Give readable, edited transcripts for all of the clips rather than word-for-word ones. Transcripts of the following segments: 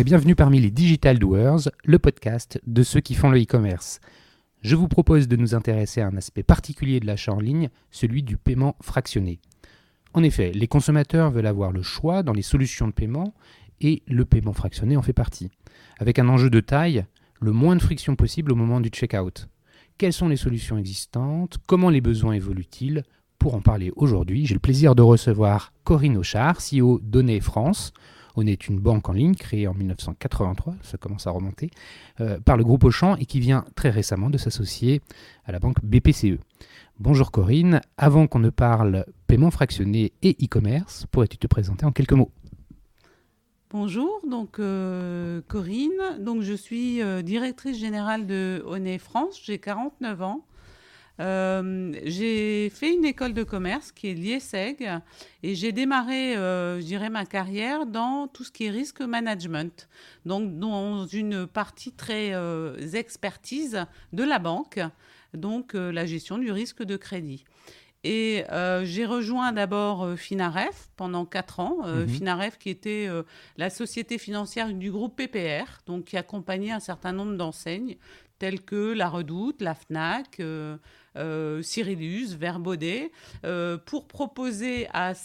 bienvenue parmi les Digital Doers, le podcast de ceux qui font le e-commerce. Je vous propose de nous intéresser à un aspect particulier de l'achat en ligne, celui du paiement fractionné. En effet, les consommateurs veulent avoir le choix dans les solutions de paiement et le paiement fractionné en fait partie. Avec un enjeu de taille, le moins de friction possible au moment du checkout. Quelles sont les solutions existantes? Comment les besoins évoluent-ils? Pour en parler aujourd'hui, j'ai le plaisir de recevoir Corinne Auchard, CEO d'Honnet France. Honnet est une banque en ligne créée en 1983, ça commence à remonter, par le groupe Auchan et qui vient très récemment de s'associer à la banque BPCE. Bonjour Corinne, avant qu'on ne parle paiement fractionné et e-commerce, pourrais-tu te présenter en quelques mots? Bonjour, donc Corinne, donc je suis directrice générale de Honnet France, j'ai 49 ans. J'ai fait une école de commerce qui est l'IESEG et j'ai démarré, ma carrière dans tout ce qui est risque management, donc dans une partie très expertise de la banque, donc la gestion du risque de crédit. Et j'ai rejoint d'abord Finaref pendant 4 ans. Finaref qui était la société financière du groupe PPR, donc qui accompagnait un certain nombre d'enseignes telles que La Redoute, la Fnac, Cyrillus, Verbaudet, pour proposer à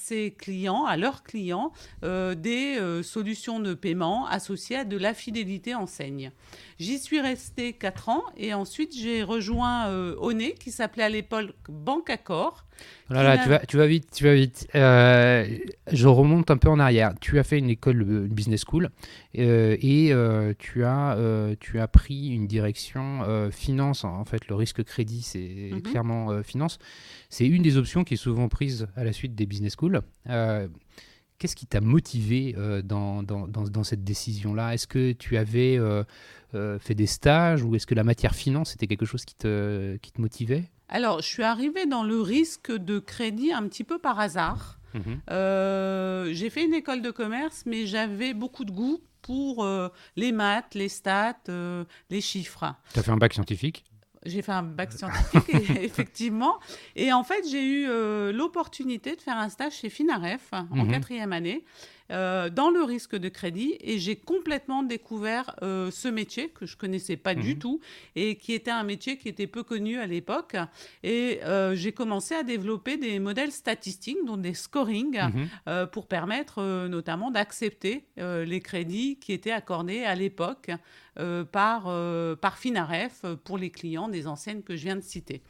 leurs clients, des solutions de paiement associées à de la fidélité enseigne. J'y suis restée 4 ans et ensuite j'ai rejoint Honnet, qui s'appelait à l'époque Banque Accor. Tu vas vite. Je remonte un peu en arrière. Tu as fait une école, une business school, et tu as pris une direction finance. En fait, le risque crédit, c'est clairement finance. C'est une des options qui est souvent prise à la suite des business schools. Qu'est-ce qui t'a motivé dans cette décision-là? Est-ce que tu avais fait des stages ou est-ce que la matière finance était quelque chose qui te motivait? Alors, je suis arrivée dans le risque de crédit un petit peu par hasard. J'ai fait une école de commerce, mais j'avais beaucoup de goût pour les maths, les stats, les chiffres. Tu as fait un bac scientifique? J'ai fait un bac scientifique, effectivement. Et en fait, j'ai eu l'opportunité de faire un stage chez Finaref en 4e année, dans le risque de crédit. Et j'ai complètement découvert ce métier que je ne connaissais pas du tout et qui était un métier qui était peu connu à l'époque. Et j'ai commencé à développer des modèles statistiques, donc des scoring, pour permettre notamment d'accepter les crédits qui étaient accordés à l'époque par Finaref pour les clients des enseignes que je viens de citer.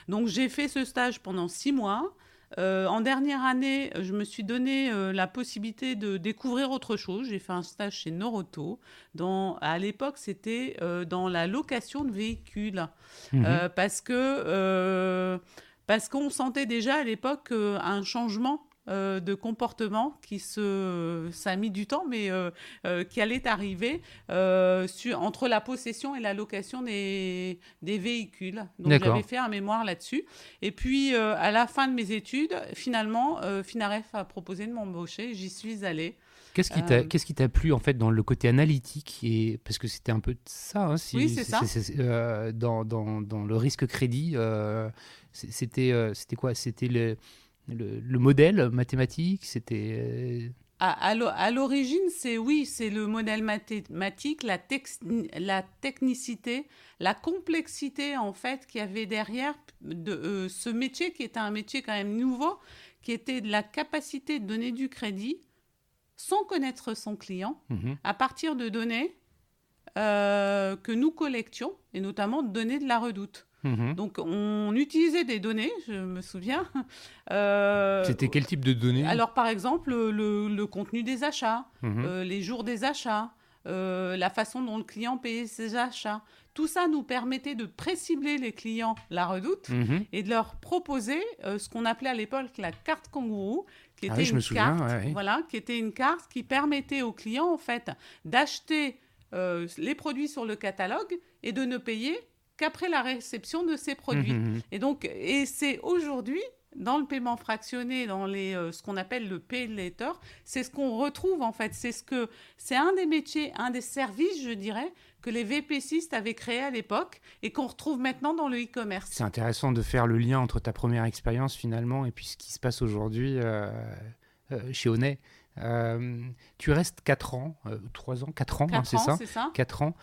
Donc j'ai fait ce stage pendant 6 mois. En dernière année, je me suis donné la possibilité de découvrir autre chose. J'ai fait un stage chez Norauto. À l'époque, c'était dans la location de véhicules. Parce qu'on sentait déjà à l'époque un changement de comportement ça a mis du temps, mais qui allait arriver entre la possession et la location des véhicules. Donc j'avais fait un mémoire là-dessus. Et puis à la fin de mes études, finalement, Finaref a proposé de m'embaucher. J'y suis allée. Qu'est-ce qui t'a plu en fait dans le côté analytique parce que c'était un peu ça, hein, oui, c'est ça. Dans le risque crédit, c'était quoi? C'était le modèle mathématique, c'était... À l'origine, c'est le modèle mathématique, la technicité, la complexité en fait qu'il y avait derrière de ce métier qui était un métier quand même nouveau, qui était de la capacité de donner du crédit sans connaître son client, à partir de données que nous collections, et notamment de données de la Redoute. Donc, on utilisait des données, je me souviens. C'était quel type de données? Alors, par exemple, le contenu des achats, les jours des achats, la façon dont le client payait ses achats. Tout ça nous permettait de précibler les clients La Redoute et de leur proposer ce qu'on appelait à l'époque la carte kangourou, qui était qui était une carte qui permettait aux clients, en fait, d'acheter les produits sur le catalogue et de ne payer qu'après la réception de ces produits. Et c'est aujourd'hui, dans le paiement fractionné, dans ce qu'on appelle le pay later, c'est ce qu'on retrouve en fait. C'est un des métiers, un des services, je dirais, que les VPCistes avaient créé à l'époque et qu'on retrouve maintenant dans le e-commerce. C'est intéressant de faire le lien entre ta première expérience finalement et puis ce qui se passe aujourd'hui chez Honnet. Tu restes 4 ans, 3 ans, 4 ans, 4 c'est ans, ça c'est ça. 4 ans.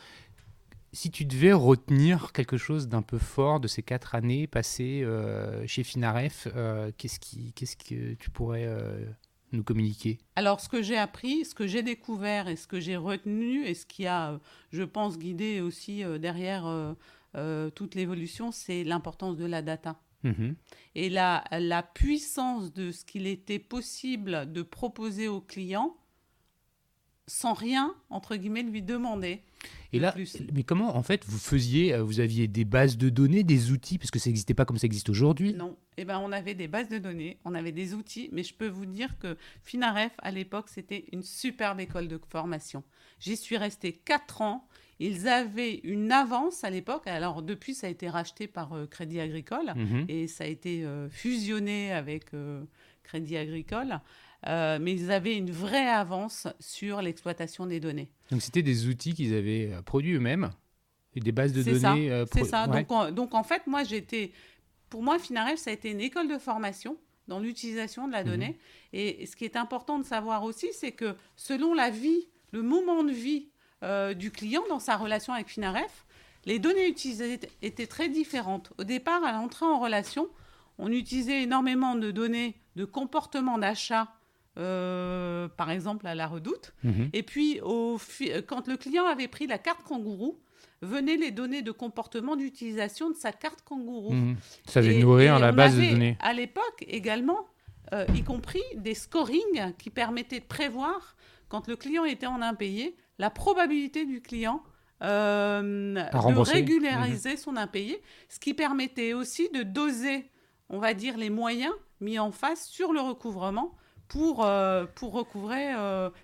Si tu devais retenir quelque chose d'un peu fort de ces 4 années passées chez Finaref, qu'est-ce que tu pourrais nous communiquer? Alors, ce que j'ai appris, ce que j'ai découvert et ce que j'ai retenu et ce qui a, je pense, guidé aussi derrière toute l'évolution, c'est l'importance de la data. Mhm. Et la puissance de ce qu'il était possible de proposer au client sans rien, entre guillemets, lui demander. Et là, mais comment en fait vous faisiez, vous aviez des bases de données, des outils, parce que ça n'existait pas comme ça existe aujourd'hui? Non, on avait des bases de données, on avait des outils, mais je peux vous dire que Finaref, à l'époque, c'était une superbe école de formation. J'y suis restée 4 ans. Ils avaient une avance à l'époque. Alors, depuis, ça a été racheté par Crédit Agricole et ça a été fusionné avec Crédit Agricole. Mais ils avaient une vraie avance sur l'exploitation des données. Donc, c'était des outils qu'ils avaient produits eux-mêmes et des bases de C'est données. C'est ça. Ouais. Donc, en fait, pour moi, Finaref, ça a été une école de formation dans l'utilisation de la donnée. Et ce qui est important de savoir aussi, c'est que selon la vie, le moment de vie du client dans sa relation avec Finaref, les données utilisées étaient très différentes. Au départ, à l'entrée en relation, on utilisait énormément de données de comportement d'achat, par exemple à la Redoute. Et puis, quand le client avait pris la carte Kangourou, venaient les données de comportement d'utilisation de sa carte Kangourou. Ça faisait nourrir la base de données. À l'époque également, y compris des scorings qui permettaient de prévoir, quand le client était en impayé, la probabilité du client de régulariser son impayé, ce qui permettait aussi de doser, on va dire, les moyens mis en face sur le recouvrement pour recouvrer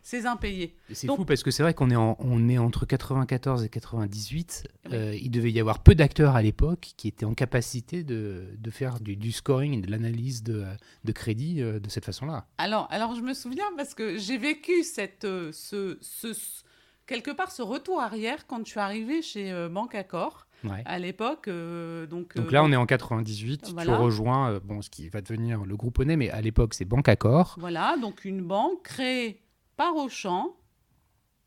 ces impayés. C'est fou parce que c'est vrai qu'on est entre 94 et 98. Il devait y avoir peu d'acteurs à l'époque qui étaient en capacité de faire du scoring et de l'analyse de crédit de cette façon-là. Alors, je me souviens parce que j'ai vécu quelque part ce retour arrière quand je suis arrivée chez Banque Accor. Ouais. À l'époque. Donc là, on est en 98. Voilà. Tu rejoins ce qui va devenir le groupe Honnay, mais à l'époque, c'est Banque Accor. Voilà, donc une banque créée par Auchan,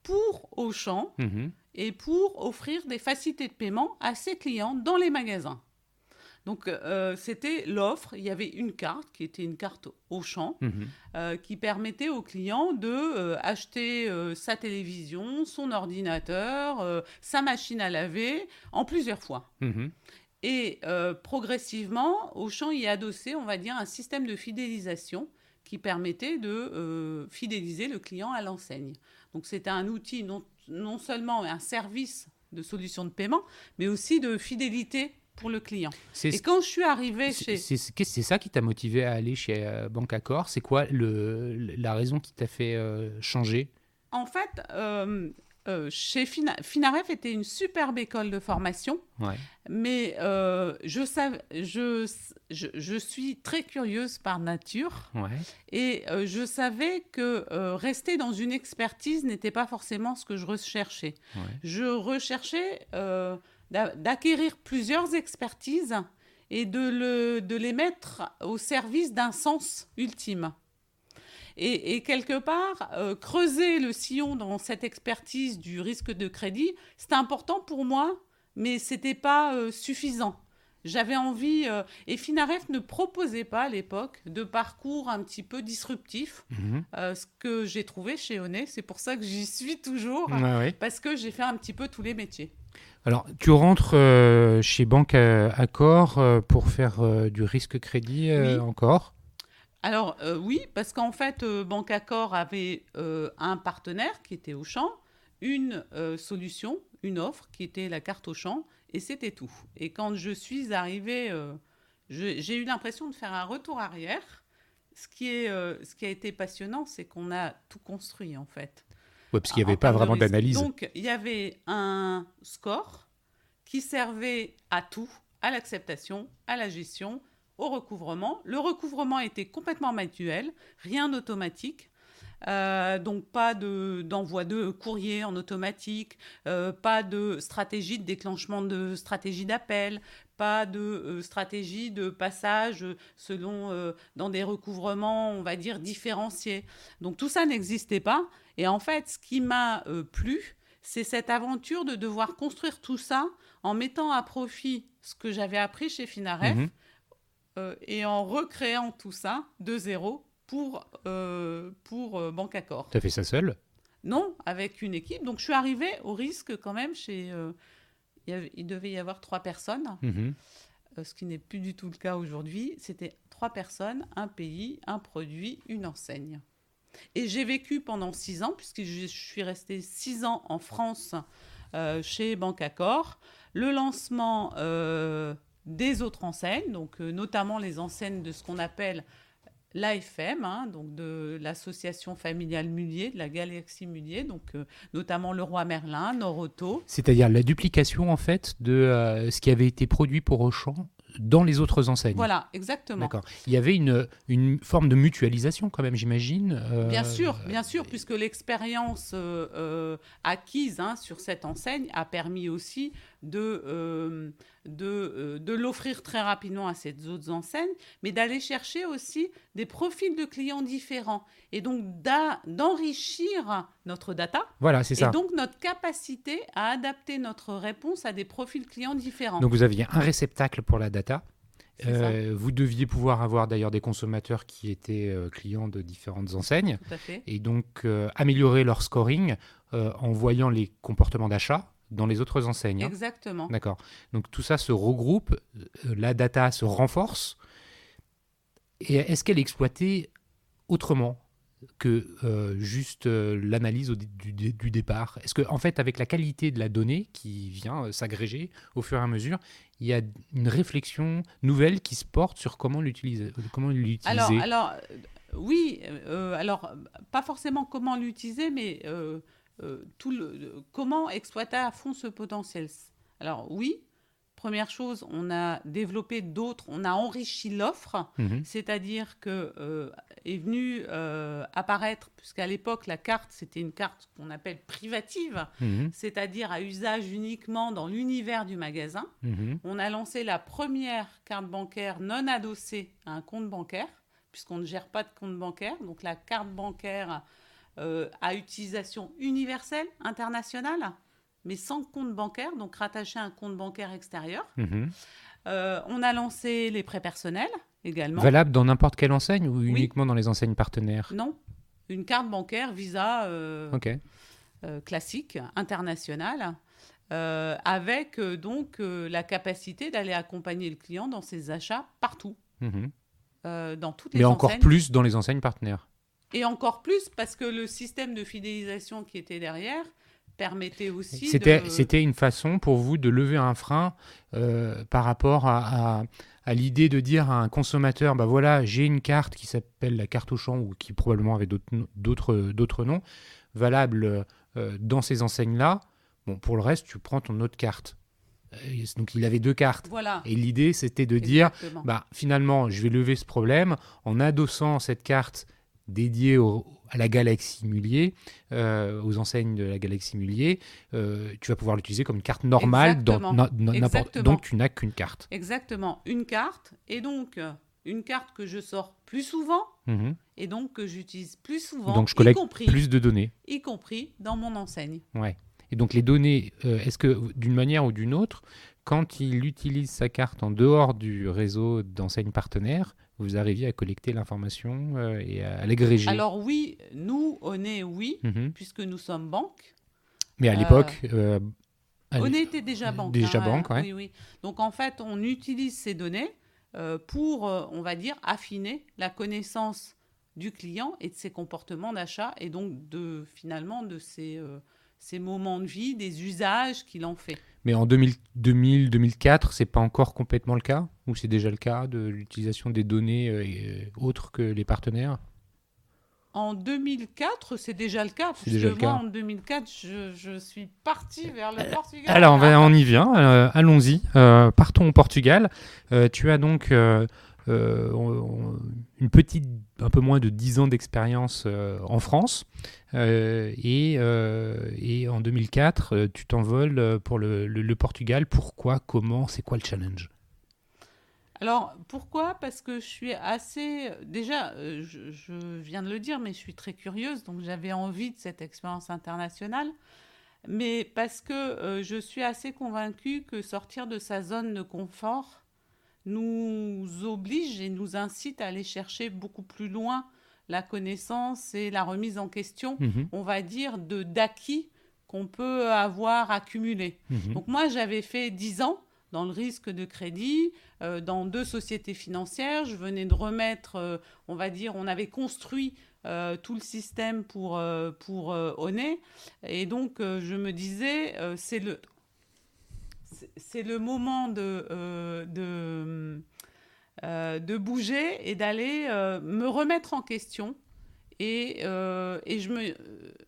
pour Auchan, et pour offrir des facilités de paiement à ses clients dans les magasins. Donc, c'était l'offre. Il y avait une carte qui était une carte Auchan qui permettait aux clients d'acheter sa télévision, son ordinateur, sa machine à laver en plusieurs fois. Et progressivement, Auchan y a adossé, on va dire, un système de fidélisation qui permettait de fidéliser le client à l'enseigne. Donc, c'était un outil, non seulement un service de solution de paiement, mais aussi de fidélité pour le client. Et quand je suis arrivée chez... C'est ça qui t'a motivé à aller chez Banque Accor? C'est quoi la raison qui t'a fait changer? En fait, chez Finaref était une superbe école de formation, mais je suis très curieuse par nature, et je savais que rester dans une expertise n'était pas forcément ce que je recherchais. Je recherchais... d'acquérir plusieurs expertises et de les mettre au service d'un sens ultime. Et quelque part, creuser le sillon dans cette expertise du risque de crédit, c'était important pour moi, mais ce n'était pas suffisant. J'avais envie... et Finaref ne proposait pas à l'époque de parcours un petit peu disruptif, ce que j'ai trouvé chez Honnay. C'est pour ça que j'y suis toujours, parce que j'ai fait un petit peu tous les métiers. Alors, tu rentres chez Banque Accor pour faire du risque crédit encore? Alors, oui, parce qu'en fait, Banque Accor avait un partenaire qui était Auchan, une solution, une offre qui était la carte Auchan, et c'était tout. Et quand je suis arrivée, j'ai eu l'impression de faire un retour arrière. Ce qui a été passionnant, c'est qu'on a tout construit, en fait. Oui, parce qu'il n'y avait pas vraiment d'analyse. Donc, il y avait un score qui servait à tout, à l'acceptation, à la gestion, au recouvrement. Le recouvrement était complètement manuel, rien d'automatique. Donc pas d'envoi de courrier en automatique, pas de stratégie de déclenchement de stratégie d'appel, pas de stratégie de passage selon dans des recouvrements, on va dire, différenciés. Donc tout ça n'existait pas. Et en fait, ce qui m'a plu, c'est cette aventure de devoir construire tout ça en mettant à profit ce que j'avais appris chez Finaref et en recréant tout ça de zéro pour Banque Accor. Tu as fait ça seul ? Non, avec une équipe. Donc je suis arrivée au risque quand même il devait y avoir 3 personnes, ce qui n'est plus du tout le cas aujourd'hui. C'était 3 personnes, un pays, un produit, une enseigne. Et j'ai vécu pendant 6 ans, puisque je suis restée 6 ans en France chez Banque Accor, le lancement des autres enseignes, donc notamment les enseignes de ce qu'on appelle l'AFM, donc de l'association familiale Mullier, de la galaxie Mullier, donc notamment Leroy Merlin, Noroto. C'est-à-dire la duplication en fait de ce qui avait été produit pour Auchan dans les autres enseignes. Voilà, exactement. D'accord. Il y avait une forme de mutualisation quand même, j'imagine. Bien sûr, puisque l'expérience acquise sur cette enseigne a permis aussi de l'offrir très rapidement à ces autres enseignes, mais d'aller chercher aussi des profils de clients différents et donc d'enrichir notre data. Voilà, c'est ça. Et donc notre capacité à adapter notre réponse à des profils clients différents. Donc vous aviez un réceptacle pour la data. Vous deviez pouvoir avoir d'ailleurs des consommateurs qui étaient clients de différentes enseignes. Tout à fait. Et donc améliorer leur scoring en voyant les comportements d'achat dans les autres enseignes. Exactement. D'accord. Donc tout ça se regroupe, la data se renforce. Et est-ce qu'elle est exploitée autrement que juste l'analyse du départ? Est-ce qu'en fait, avec la qualité de la donnée qui vient s'agréger au fur et à mesure, il y a une réflexion nouvelle qui se porte sur comment l'utiliser? Alors oui, pas forcément comment l'utiliser, mais comment exploiter à fond ce potentiel. Alors oui, première chose, on a développé on a enrichi l'offre, c'est-à-dire que est venue apparaître, puisqu'à l'époque, la carte, c'était une carte qu'on appelle privative, c'est-à-dire à usage uniquement dans l'univers du magasin. On a lancé la première carte bancaire non adossée à un compte bancaire, puisqu'on ne gère pas de compte bancaire. Donc la carte bancaire à utilisation universelle, internationale, mais sans compte bancaire, donc rattaché à un compte bancaire extérieur. On a lancé les prêts personnels également. Valable dans n'importe quelle enseigne ou uniquement dans les enseignes partenaires? Non, une carte bancaire Visa classique, internationale, avec donc la capacité d'aller accompagner le client dans ses achats partout, dans toutes les enseignes. Mais encore plus dans les enseignes partenaires. Et encore plus parce que le système de fidélisation qui était derrière permettait aussi C'était une façon pour vous de lever un frein par rapport à l'idée de dire à un consommateur, bah voilà, j'ai une carte qui s'appelle la carte Auchan ou qui probablement avait d'autres noms, valable dans ces enseignes-là. Bon, pour le reste, tu prends ton autre carte. Donc il avait 2 cartes. Voilà. Et l'idée, c'était de dire, bah, finalement, je vais lever ce problème en adossant cette carte dédiée à la galaxie Mullier, aux enseignes de la galaxie Mullier, tu vas pouvoir l'utiliser comme une carte normale dans n'importe. Donc tu n'as qu'une carte. Exactement, une carte, et donc une carte que je sors plus souvent, et donc que j'utilise plus souvent, donc je collecte plus de données, y compris dans mon enseigne. Ouais. Et donc les données, est-ce que d'une manière ou d'une autre, quand il utilise sa carte en dehors du réseau d'enseignes partenaires, vous arriviez à collecter l'information et à l'agréger? Alors oui, nous, Onet, puisque nous sommes banque. Mais à l'époque... Onet était déjà banque. Banque, ouais. Oui. Donc en fait, on utilise ces données pour, on va dire, affiner la connaissance du client et de ses comportements d'achat et donc finalement de ces moments de vie, des usages qu'il en fait. Mais en 2004, c'est pas encore complètement le cas? Ou c'est déjà le cas de l'utilisation des données autres que les partenaires? En 2004, c'est déjà le cas. C'est déjà le cas. En 2004, je suis partie vers le Portugal. Alors, on y vient. Allons-y. Partons au Portugal. Tu as donc une un peu moins de 10 ans d'expérience en France. Et en 2004, tu t'envoles pour le Portugal. Pourquoi? Comment? C'est quoi le challenge? Alors, pourquoi? Parce que je suis assez... Déjà, je viens de le dire, mais je suis très curieuse, donc j'avais envie de cette expérience internationale. Mais parce que je suis assez convaincue que sortir de sa zone de confort nous oblige et nous incite à aller chercher beaucoup plus loin la connaissance et la remise en question, on va dire, d'acquis qu'on peut avoir accumulé. Donc moi, j'avais fait 10 ans dans le risque de crédit, dans 2 sociétés financières. Je venais de remettre, on va dire, on avait construit tout le système pour Onet. Et donc, je me disais, c'est le moment de bouger et d'aller me remettre en question. Et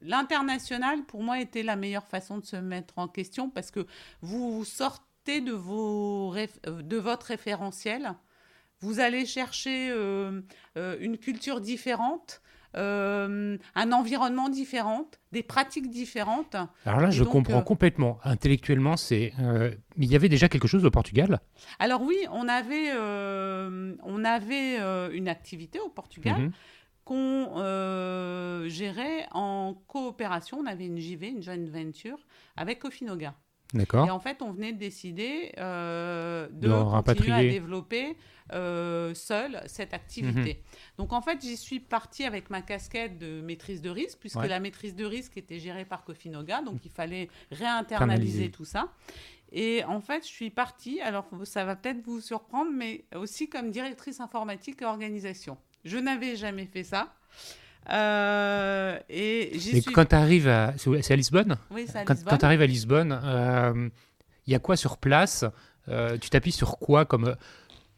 l'international, pour moi, était la meilleure façon de se mettre en question parce que vous sortez de votre référentiel. Vous allez chercher une culture différente, un environnement différent, des pratiques différentes. Alors là, je comprends complètement. Intellectuellement, mais il y avait déjà quelque chose au Portugal? Alors oui, on avait une activité au Portugal qu'on gérait en coopération. On avait une JV, une joint venture, avec Cofinoga. D'accord. Et en fait, on venait de décider de continuer à développer seul cette activité. Donc en fait, j'y suis partie avec ma casquette de maîtrise de risque, puisque la maîtrise de risque était gérée par Cofinoga, donc il fallait réinternaliser tout ça. Et en fait, je suis partie, alors ça va peut-être vous surprendre, mais aussi comme directrice informatique et organisation. Je n'avais jamais fait ça. Quand tu arrives c'est à Lisbonne? Oui, c'est à Lisbonne. Quand tu arrives à Lisbonne, il y a quoi sur place? Tu t'appuies sur quoi comme...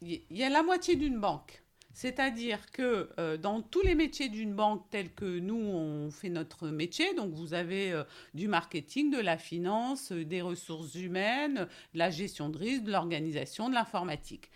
Il y a la moitié d'une banque. C'est-à-dire que dans tous les métiers d'une banque tels que nous, on fait notre métier, donc vous avez du marketing, de la finance, des ressources humaines, de la gestion de risque, de l'organisation, de l'informatique.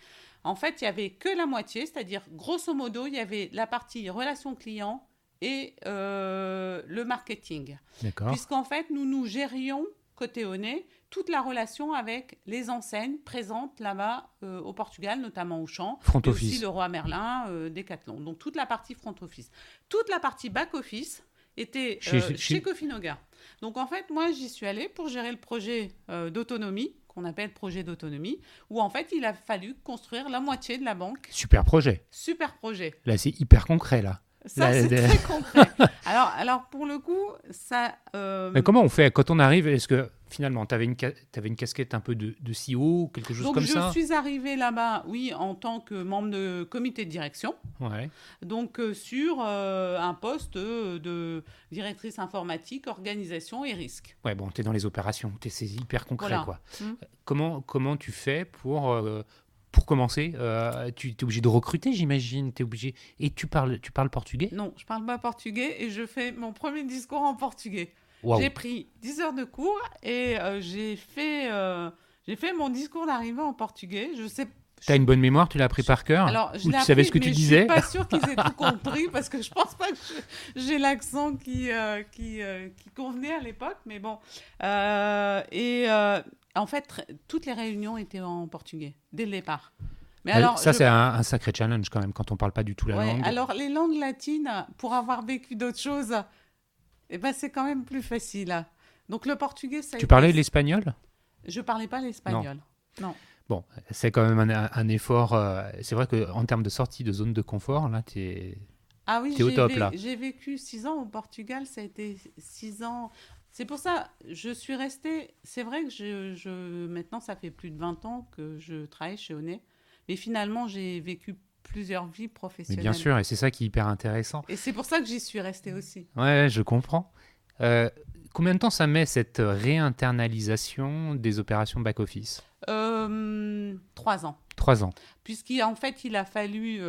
En fait, il n'y avait que la moitié, c'est-à-dire grosso modo, il y avait la partie relations clients et le marketing. D'accord. Puisqu'en fait, nous gérions, côté Onet, toute la relation avec les enseignes présentes là-bas au Portugal, notamment Auchan, front mais office. aussi Leroy Merlin, Decathlon. Donc toute la partie front office. Toute la partie back office était chez Cofinoga. Donc en fait, moi, j'y suis allée pour gérer le projet d'autonomie, qu'on appelle projet d'autonomie, où en fait, il a fallu construire la moitié de la banque. Super projet. Super projet. Là, c'est hyper concret, là. Ça, c'est très concret. Alors, pour le coup, ça... Mais comment on fait quand on arrive? Est-ce que finalement, tu avais une casquette un peu de CEO, quelque chose comme ça? Donc, je suis arrivée là-bas, oui, en tant que membre de comité de direction. Ouais. Donc, sur un poste de directrice informatique, organisation et risque. Ouais, bon, tu es dans les opérations. C'est hyper concret, voilà. Quoi. Comment tu fais pour commencer, tu es obligé de recruter, j'imagine. T'es obligé. Et tu parles portugais? Non, je parle pas portugais et je fais mon premier discours en portugais. Wow. J'ai pris 10 heures de cours et j'ai fait mon discours d'arrivée en portugais. Je sais. T'as une bonne mémoire, tu l'as appris par cœur? Alors, tu savais ce que tu disais? Je suis pas sûre qu'ils aient tout compris parce que je pense pas que j'ai l'accent qui convenait à l'époque, mais bon. En fait, toutes les réunions étaient en portugais, dès le départ. Mais alors, ça, c'est un sacré challenge quand même, quand on ne parle pas du tout la langue. Alors, les langues latines, pour avoir vécu d'autres choses, c'est quand même plus facile. Donc, le portugais, ça a été... Tu parlais l'espagnol? Je ne parlais pas l'espagnol, non. Bon, c'est quand même un effort. C'est vrai qu'en termes de sortie de zone de confort, là, tu es au top. J'ai vécu 6 ans au Portugal, ça a été 6 ans... C'est pour ça, je suis restée... C'est vrai que maintenant, ça fait plus de 20 ans que je travaille chez Onet. Mais finalement, j'ai vécu plusieurs vies professionnelles. Mais bien sûr, et c'est ça qui est hyper intéressant. Et c'est pour ça que j'y suis restée aussi. Ouais, je comprends. Combien de temps ça met, cette réinternalisation des opérations back-office? 3 ans. 3 ans. Puisqu'en fait, il a fallu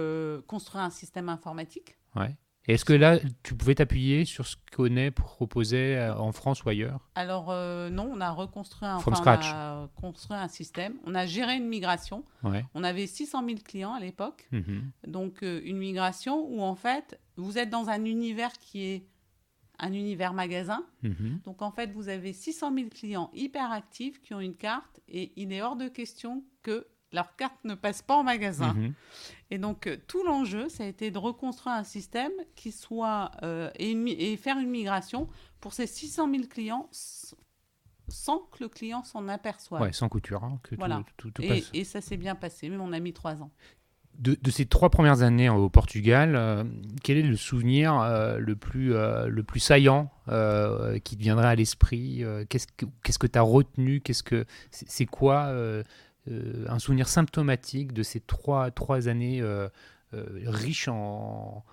construire un système informatique. Ouais. Et est-ce que là, tu pouvais t'appuyer sur ce qu'Onet proposait en France ou ailleurs? Alors non, on a reconstruit From scratch. on a construit un système. On a géré une migration. Ouais. On avait 600 000 clients à l'époque. Mhm. Donc une migration où en fait, vous êtes dans un univers qui est un univers magasin. Mhm. Donc en fait, vous avez 600 000 clients hyper actifs qui ont une carte et il est hors de question que leur carte ne passe pas en magasin. Mhm. Et donc tout l'enjeu, ça a été de reconstruire un système qui soit et faire une migration pour ces 600 000 clients sans que le client s'en aperçoive. Ouais, sans couture, hein, que Voilà. tout passe. Et ça s'est bien passé, mais on a mis 3 ans. De ces 3 premières années au Portugal, quel est le souvenir le plus saillant qui te viendrait à l'esprit? Qu'est-ce que tu as retenu? C'est quoi un souvenir symptomatique de ces trois années riches en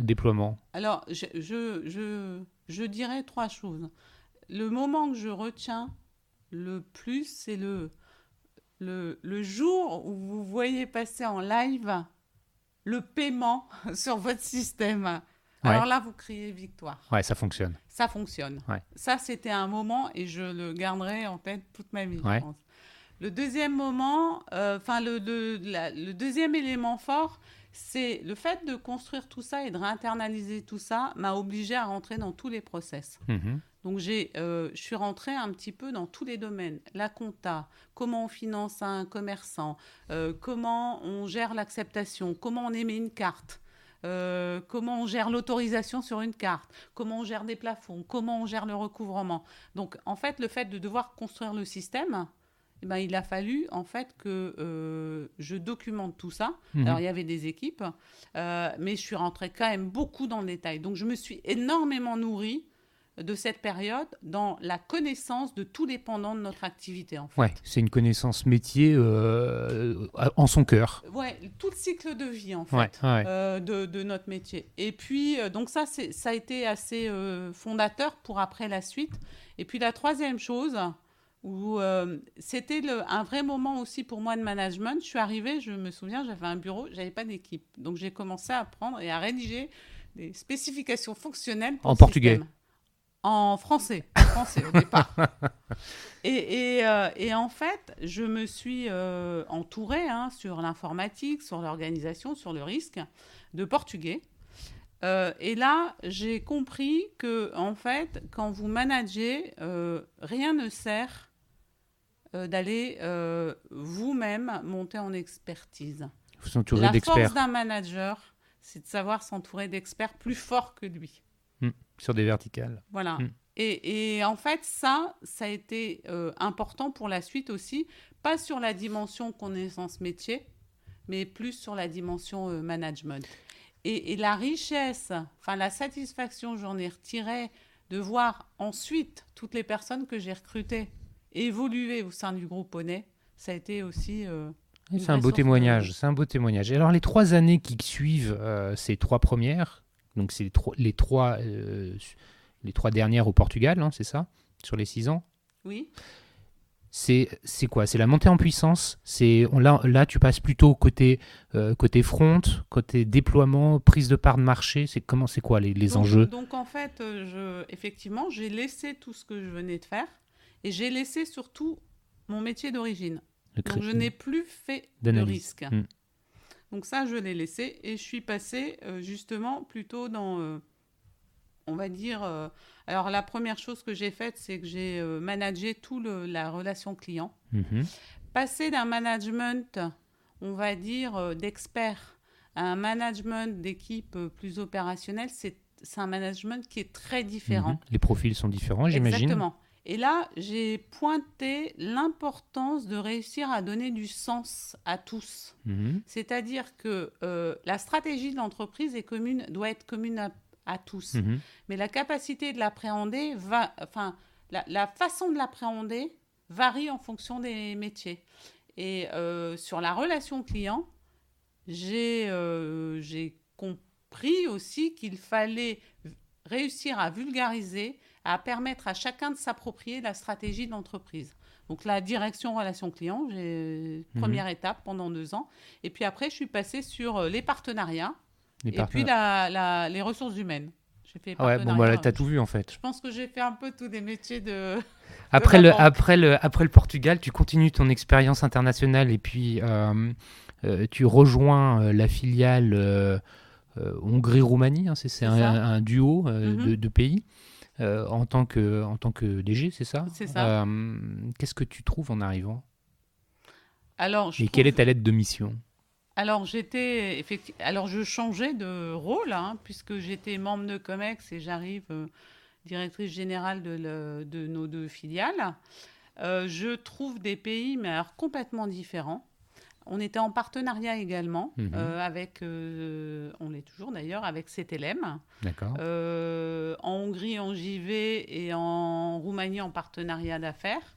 déploiement? Alors, je dirais 3 choses. Le moment que je retiens le plus, c'est le jour où vous voyez passer en live le paiement sur votre système. Alors là, vous criez victoire. Ouais, ça fonctionne. Ça fonctionne. Ouais. Ça, c'était un moment et je le garderai en tête toute ma vie, Ouais. je pense. Le deuxième moment, le deuxième élément fort, c'est le fait de construire tout ça et de réinternaliser tout ça m'a obligée à rentrer dans tous les process. Mhm. Donc, je suis rentrée un petit peu dans tous les domaines. La compta, comment on finance un commerçant, comment on gère l'acceptation, comment on émet une carte, comment on gère l'autorisation sur une carte, comment on gère des plafonds, comment on gère le recouvrement. Donc, en fait, le fait de devoir construire le système, eh ben, il a fallu en fait que je documente tout ça. Mhm. Alors, il y avait des équipes, mais je suis rentrée quand même beaucoup dans le détail. Donc, je me suis énormément nourrie de cette période dans la connaissance de tous les pendants de notre activité. En fait. Ouais, c'est une connaissance métier en son cœur. Ouais, tout le cycle de vie en fait Ouais. de notre métier. Et puis, donc ça a été assez fondateur pour après la suite. Et puis la troisième chose, où c'était un vrai moment aussi pour moi de management. Je suis arrivée, je me souviens, j'avais un bureau, j'avais pas d'équipe. Donc j'ai commencé à apprendre et à rédiger des spécifications fonctionnelles pour En le portugais. système. En français au départ. Et en fait, je me suis entourée sur l'informatique, sur l'organisation, sur le risque de portugais. Et là, j'ai compris que, en fait, quand vous managez, rien ne sert d'aller vous-même monter en expertise. Il faut s'entourer d'experts. La force d'un manager, c'est de savoir s'entourer d'experts plus forts que lui. Sur des verticales. Voilà. Et en fait, ça a été important pour la suite aussi, pas sur la dimension connaissance métier, mais plus sur la dimension management. Et la richesse, la satisfaction que j'en ai retirée de voir ensuite toutes les personnes que j'ai recrutées évoluer au sein du groupe Onet, ça a été aussi... c'est un beau témoignage. C'est un beau témoignage. Et alors, les 3 années qui suivent ces 3 premières, donc c'est les trois dernières au Portugal, hein, c'est ça, sur les 6 ans. Oui. C'est quoi? C'est la montée en puissance. Là, tu passes plutôt côté front, côté déploiement, prise de part de marché. C'est quoi les enjeux? Donc en fait, effectivement, j'ai laissé tout ce que je venais de faire et j'ai laissé surtout mon métier d'origine. Donc je n'ai plus fait de risque. Donc ça, je l'ai laissé et je suis passée justement plutôt dans... on va dire... alors, la première chose que j'ai faite, c'est que j'ai managé la relation client. Passer d'un management, on va dire, d'expert à un management d'équipe plus opérationnel, c'est un management qui est très différent. Les profils sont différents, j'imagine. Exactement. Et là, j'ai pointé l'importance de réussir à donner du sens à tous. C'est-à-dire que la stratégie de l'entreprise doit être commune à tous. Mais la capacité de l'appréhender la façon de l'appréhender varie en fonction des métiers. Et sur la relation client, j'ai compris aussi qu'il fallait réussir à vulgariser, à permettre à chacun de s'approprier la stratégie de l'entreprise. Donc la direction relation client, première étape pendant 2 ans. Et puis après, je suis passée sur les partenariats. Et puis les ressources humaines. J'ai fait Ah ouais, bon, voilà, t'as tout vu en fait. Je pense que j'ai fait un peu tous les métiers de. Après le Portugal, tu continues ton expérience internationale et puis tu rejoins la filiale Hongrie-Roumanie, hein, c'est un duo de pays en tant que DG, c'est ça? C'est ça. Qu'est-ce que tu trouves en arrivant? Et quelle est ta lettre de mission? Alors, je changeais de rôle, hein, puisque j'étais membre de COMEX et j'arrive directrice générale de nos 2 filiales. Je trouve des pays, mais alors complètement différents. On était en partenariat également avec, on l'est toujours d'ailleurs, avec CTLM. D'accord. En Hongrie, en JV et en Roumanie, en partenariat d'affaires.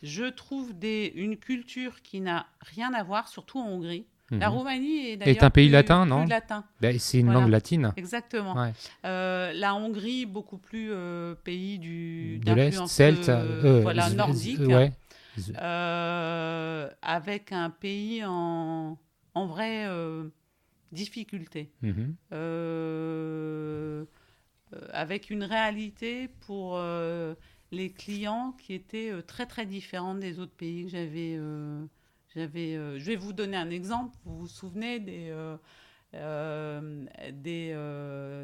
Je trouve une culture qui n'a rien à voir, surtout en Hongrie. La Roumanie est d'ailleurs un pays latin, non? plus latin. Ben, c'est une langue latine. Exactement. Ouais. La Hongrie, beaucoup plus pays de l'Est, celte, nordique. Ouais. Avec un pays en vraie difficulté. Avec une réalité pour les clients qui étaient très très différentes des autres pays que j'avais. Je vais vous donner un exemple. Vous vous souvenez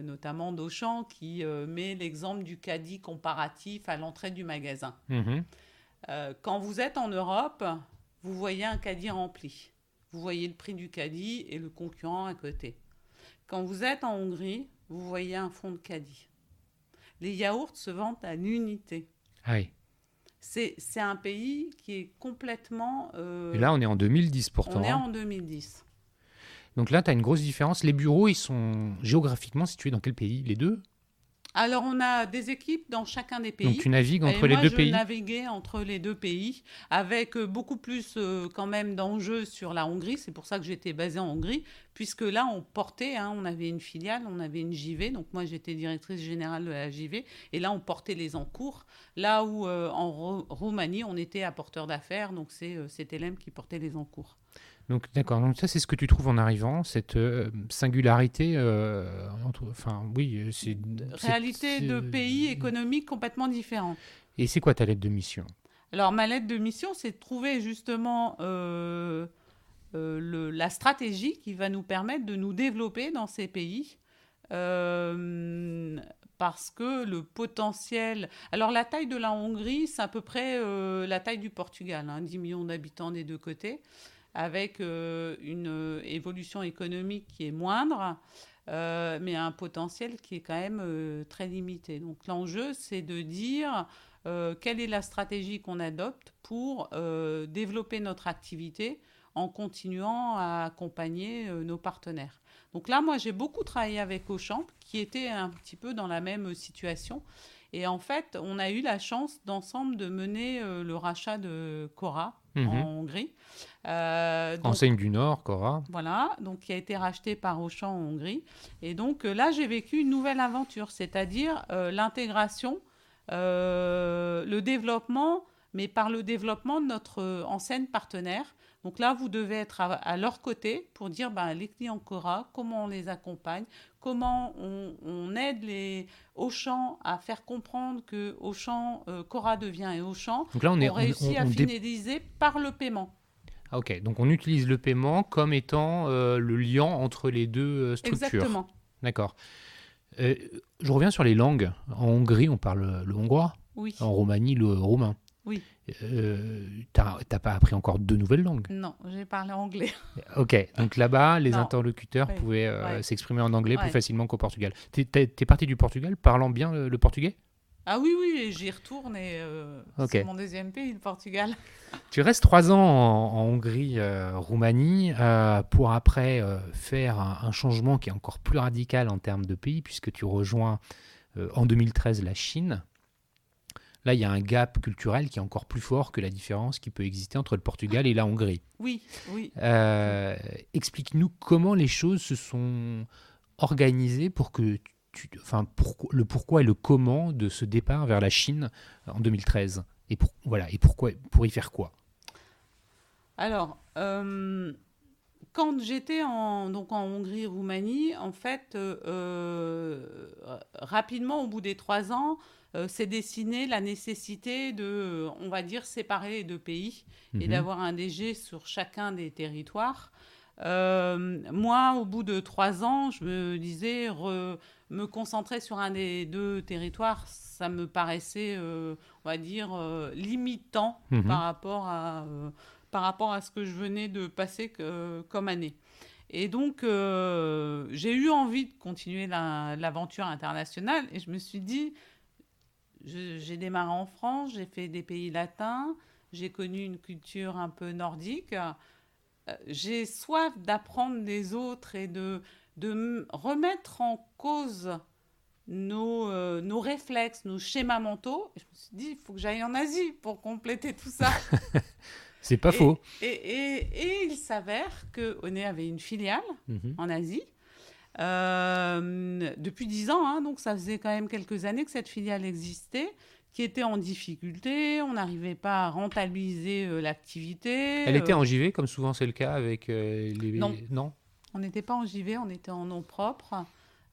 notamment d'Auchan qui met l'exemple du caddie comparatif à l'entrée du magasin. Quand vous êtes en Europe, vous voyez un caddie rempli. Vous voyez le prix du caddie et le concurrent à côté. Quand vous êtes en Hongrie, vous voyez un fond de caddie. Les yaourts se vendent à l'unité. Ah oui. C'est un pays qui est complètement... Et là, on est en 2010 pourtant. On est en 2010. Donc là, tu as une grosse différence. Les bureaux, ils sont géographiquement situés dans quel pays? Les 2? Alors, on a des équipes dans chacun des pays. Donc, tu navigues entre les 2 pays? Moi, je naviguais entre les 2 pays avec beaucoup plus quand même d'enjeux sur la Hongrie. C'est pour ça que j'étais basée en Hongrie, puisque là, on portait, on avait une filiale, on avait une JV. Donc, moi, j'étais directrice générale de la JV. Et là, on portait les encours. Là où, en Roumanie, on était apporteur d'affaires. Donc, c'est CTLM qui portait les encours. Donc, d'accord. Donc, ça, c'est ce que tu trouves en arrivant, cette singularité. Réalité de pays économiques complètement différents. Et c'est quoi ta lettre de mission? Alors, ma lettre de mission, c'est de trouver justement la stratégie qui va nous permettre de nous développer dans ces pays. Parce que le potentiel... Alors, la taille de la Hongrie, c'est à peu près la taille du Portugal, 10 millions d'habitants des 2 côtés, avec une évolution économique qui est moindre, mais un potentiel qui est quand même très limité. Donc l'enjeu, c'est de dire quelle est la stratégie qu'on adopte pour développer notre activité en continuant à accompagner nos partenaires. Donc là, moi, j'ai beaucoup travaillé avec Auchan, qui était un petit peu dans la même situation. Et en fait, on a eu la chance d'ensemble de mener le rachat de Cora en Hongrie. Enseigne du Nord, Cora. Voilà, donc qui a été racheté par Auchan en Hongrie. Et donc là, j'ai vécu une nouvelle aventure, c'est-à-dire l'intégration, le développement, mais par le développement de notre enseigne partenaire. Donc là, vous devez être à leur côté pour dire les clients Cora, comment on les accompagne, comment on aide les Auchan à faire comprendre que Auchan, Cora devient Auchan. Donc là, on réussit à fidéliser par le paiement. Ok, donc on utilise le paiement comme étant le lien entre les 2 structures. Exactement. D'accord. Je reviens sur les langues. En Hongrie, on parle le hongrois. Oui. En Roumanie, le roumain. Oui. T'as pas appris encore 2 nouvelles langues? Non, j'ai parlé anglais. Ok, donc là-bas, les interlocuteurs pouvaient s'exprimer en anglais plus facilement qu'au Portugal. T'es parti du Portugal parlant bien le portugais? Ah oui, et j'y retourne et c'est mon 2e pays, le Portugal. Tu restes 3 ans en Hongrie, Roumanie, pour après faire un changement qui est encore plus radical en termes de pays, puisque tu rejoins en 2013 la Chine. Là, il y a un gap culturel qui est encore plus fort que la différence qui peut exister entre le Portugal et la Hongrie. Oui. Explique-nous comment les choses se sont organisées pour que le pourquoi et le comment de ce départ vers la Chine en 2013. Et pourquoi, pour y faire quoi? Alors, quand j'étais en Hongrie et Roumanie, en fait, rapidement, au bout des 3 ans, s'est dessinée la nécessité de, on va dire, séparer les deux pays et d'avoir un DG sur chacun des territoires. Moi, au bout de 3 ans, je me disais, me concentrer sur un des deux territoires, ça me paraissait, on va dire, limitant par rapport à ce que je venais de passer comme année. Et donc, j'ai eu envie de continuer l'aventure internationale et je me suis dit, j'ai démarré en France, j'ai fait des pays latins, j'ai connu une culture un peu nordique. J'ai soif d'apprendre des autres et de remettre en cause nos réflexes, nos schémas mentaux. Et je me suis dit, il faut que j'aille en Asie pour compléter tout ça. C'est pas faux. Et il s'avère que Onet avait une filiale en Asie depuis 10 ans, hein, donc ça faisait quand même quelques années que cette filiale existait, qui était en difficulté, on n'arrivait pas à rentabiliser l'activité. Elle était en JV, comme souvent c'est le cas avec les... Non, on n'était pas en JV, on était en nom propre.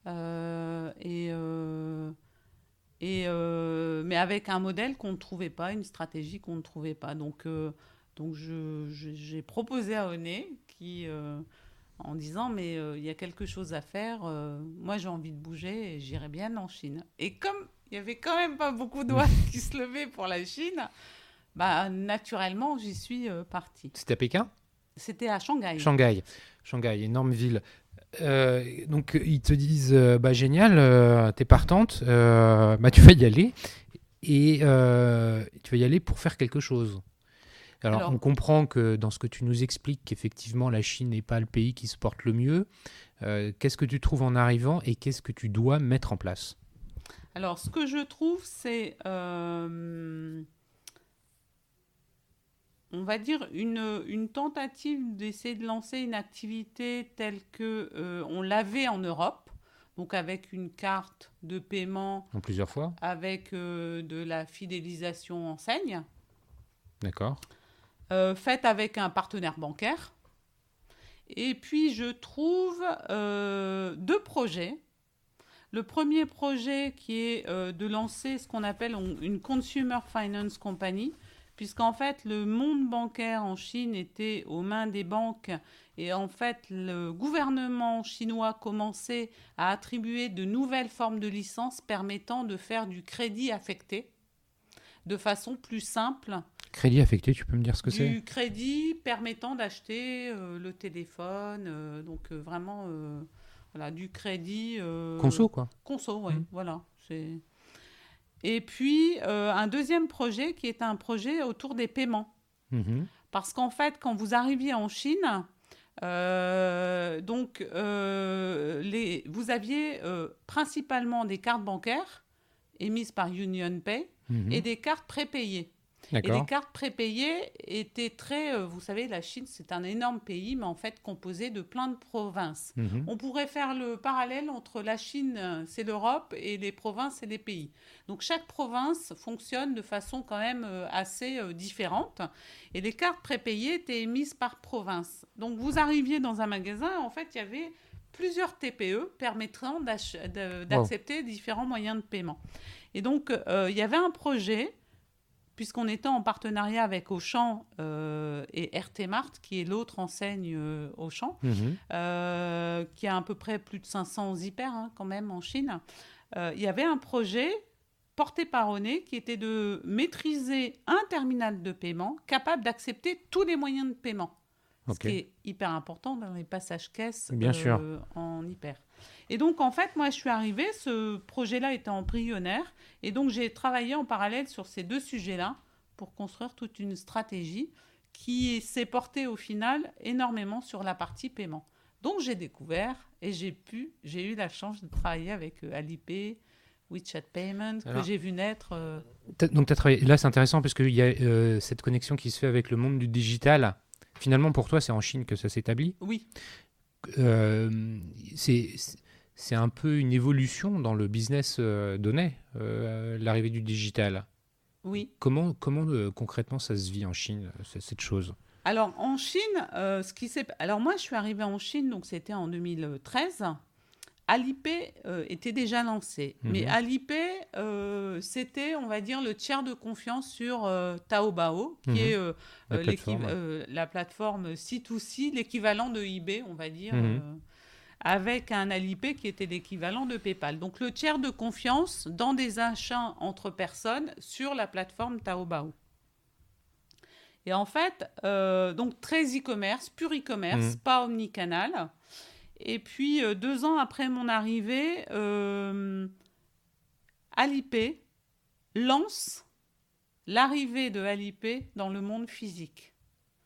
Mais avec un modèle qu'on ne trouvait pas, une stratégie qu'on ne trouvait pas. Donc j'ai proposé à Onet en disant mais il y a quelque chose à faire. Moi j'ai envie de bouger et j'irai bien en Chine. Et comme il n'y avait quand même pas beaucoup de doigts qui se levaient pour la Chine, bah, naturellement j'y suis partie. C'était à Pékin ? C'était à Shanghai. Shanghai, énorme ville. Donc ils te disent bah génial, t'es partante, bah tu vas y aller et tu vas y aller pour faire quelque chose. Alors on comprend que dans ce que tu nous expliques qu'effectivement la Chine n'est pas le pays qui se porte le mieux. Qu'est-ce que tu trouves en arrivant et qu'est-ce que tu dois mettre en place ? Alors ce que je trouve c'est on va dire une tentative d'essayer de lancer une activité telle que on l'avait en Europe, donc avec une carte de paiement en plusieurs fois, avec de la fidélisation enseigne. D'accord. Faite avec un partenaire bancaire. Et puis je trouve 2 projets. Le premier projet qui est de lancer ce qu'on appelle une Consumer Finance Company, puisqu'en fait, le monde bancaire en Chine était aux mains des banques et en fait, le gouvernement chinois commençait à attribuer de nouvelles formes de licences permettant de faire du crédit affecté de façon plus simple. Crédit affecté, tu peux me dire ce que c'est ? Du crédit permettant d'acheter le téléphone, donc vraiment voilà, du crédit... Conso, quoi. Conso, oui, voilà. Et puis, un deuxième projet qui est un projet autour des paiements. Parce qu'en fait, quand vous arriviez en Chine, vous aviez principalement des cartes bancaires émises par UnionPay et des cartes prépayées. D'accord. Et les cartes prépayées étaient très... vous savez, la Chine, c'est un énorme pays, mais en fait composé de plein de provinces. On pourrait faire le parallèle entre la Chine, c'est l'Europe, et les provinces, c'est les pays. Donc chaque province fonctionne de façon quand même assez différente. Et les cartes prépayées étaient émises par province. Donc vous arriviez dans un magasin, en fait, il y avait plusieurs TPE permettant d'accepter différents moyens de paiement. Et donc, il y avait un projet... puisqu'on était en partenariat avec Auchan et RT Mart, qui est l'autre enseigne Auchan, qui a à peu près plus de 500 hyper quand même en Chine, il y avait un projet porté par Onet qui était de maîtriser un terminal de paiement capable d'accepter tous les moyens de paiement. Ce qui est hyper important dans les passages caisses en hyper. Et donc, en fait, moi, je suis arrivée, ce projet-là était embryonnaire, et donc j'ai travaillé en parallèle sur ces 2 sujets-là pour construire toute une stratégie qui s'est portée au final énormément sur la partie paiement. Donc, j'ai découvert et j'ai eu la chance de travailler avec Alipay, WeChat Payment, que j'ai vu naître. Donc, tu as travaillé. Là, c'est intéressant parce qu'il y a cette connexion qui se fait avec le monde du digital. Finalement, pour toi, c'est en Chine que ça s'établit ? Oui. C'est un peu une évolution dans le business d'Onet, l'arrivée du digital. Oui. Comment concrètement ça se vit en Chine, cette chose ? Alors, en Chine, alors moi, je suis arrivée en Chine, donc c'était en 2013. Alipay était déjà lancé. Mais Alipay, c'était, on va dire, le tiers de confiance sur Taobao, qui est la plateforme C2C, l'équivalent de eBay, on va dire, avec un Alipay qui était l'équivalent de PayPal. Donc, le tiers de confiance dans des achats entre personnes sur la plateforme Taobao. Et en fait, donc très e-commerce, pur e-commerce, pas omnicanal. Et puis, 2 ans après mon arrivée, Alipay lance l'arrivée de Alipay dans le monde physique.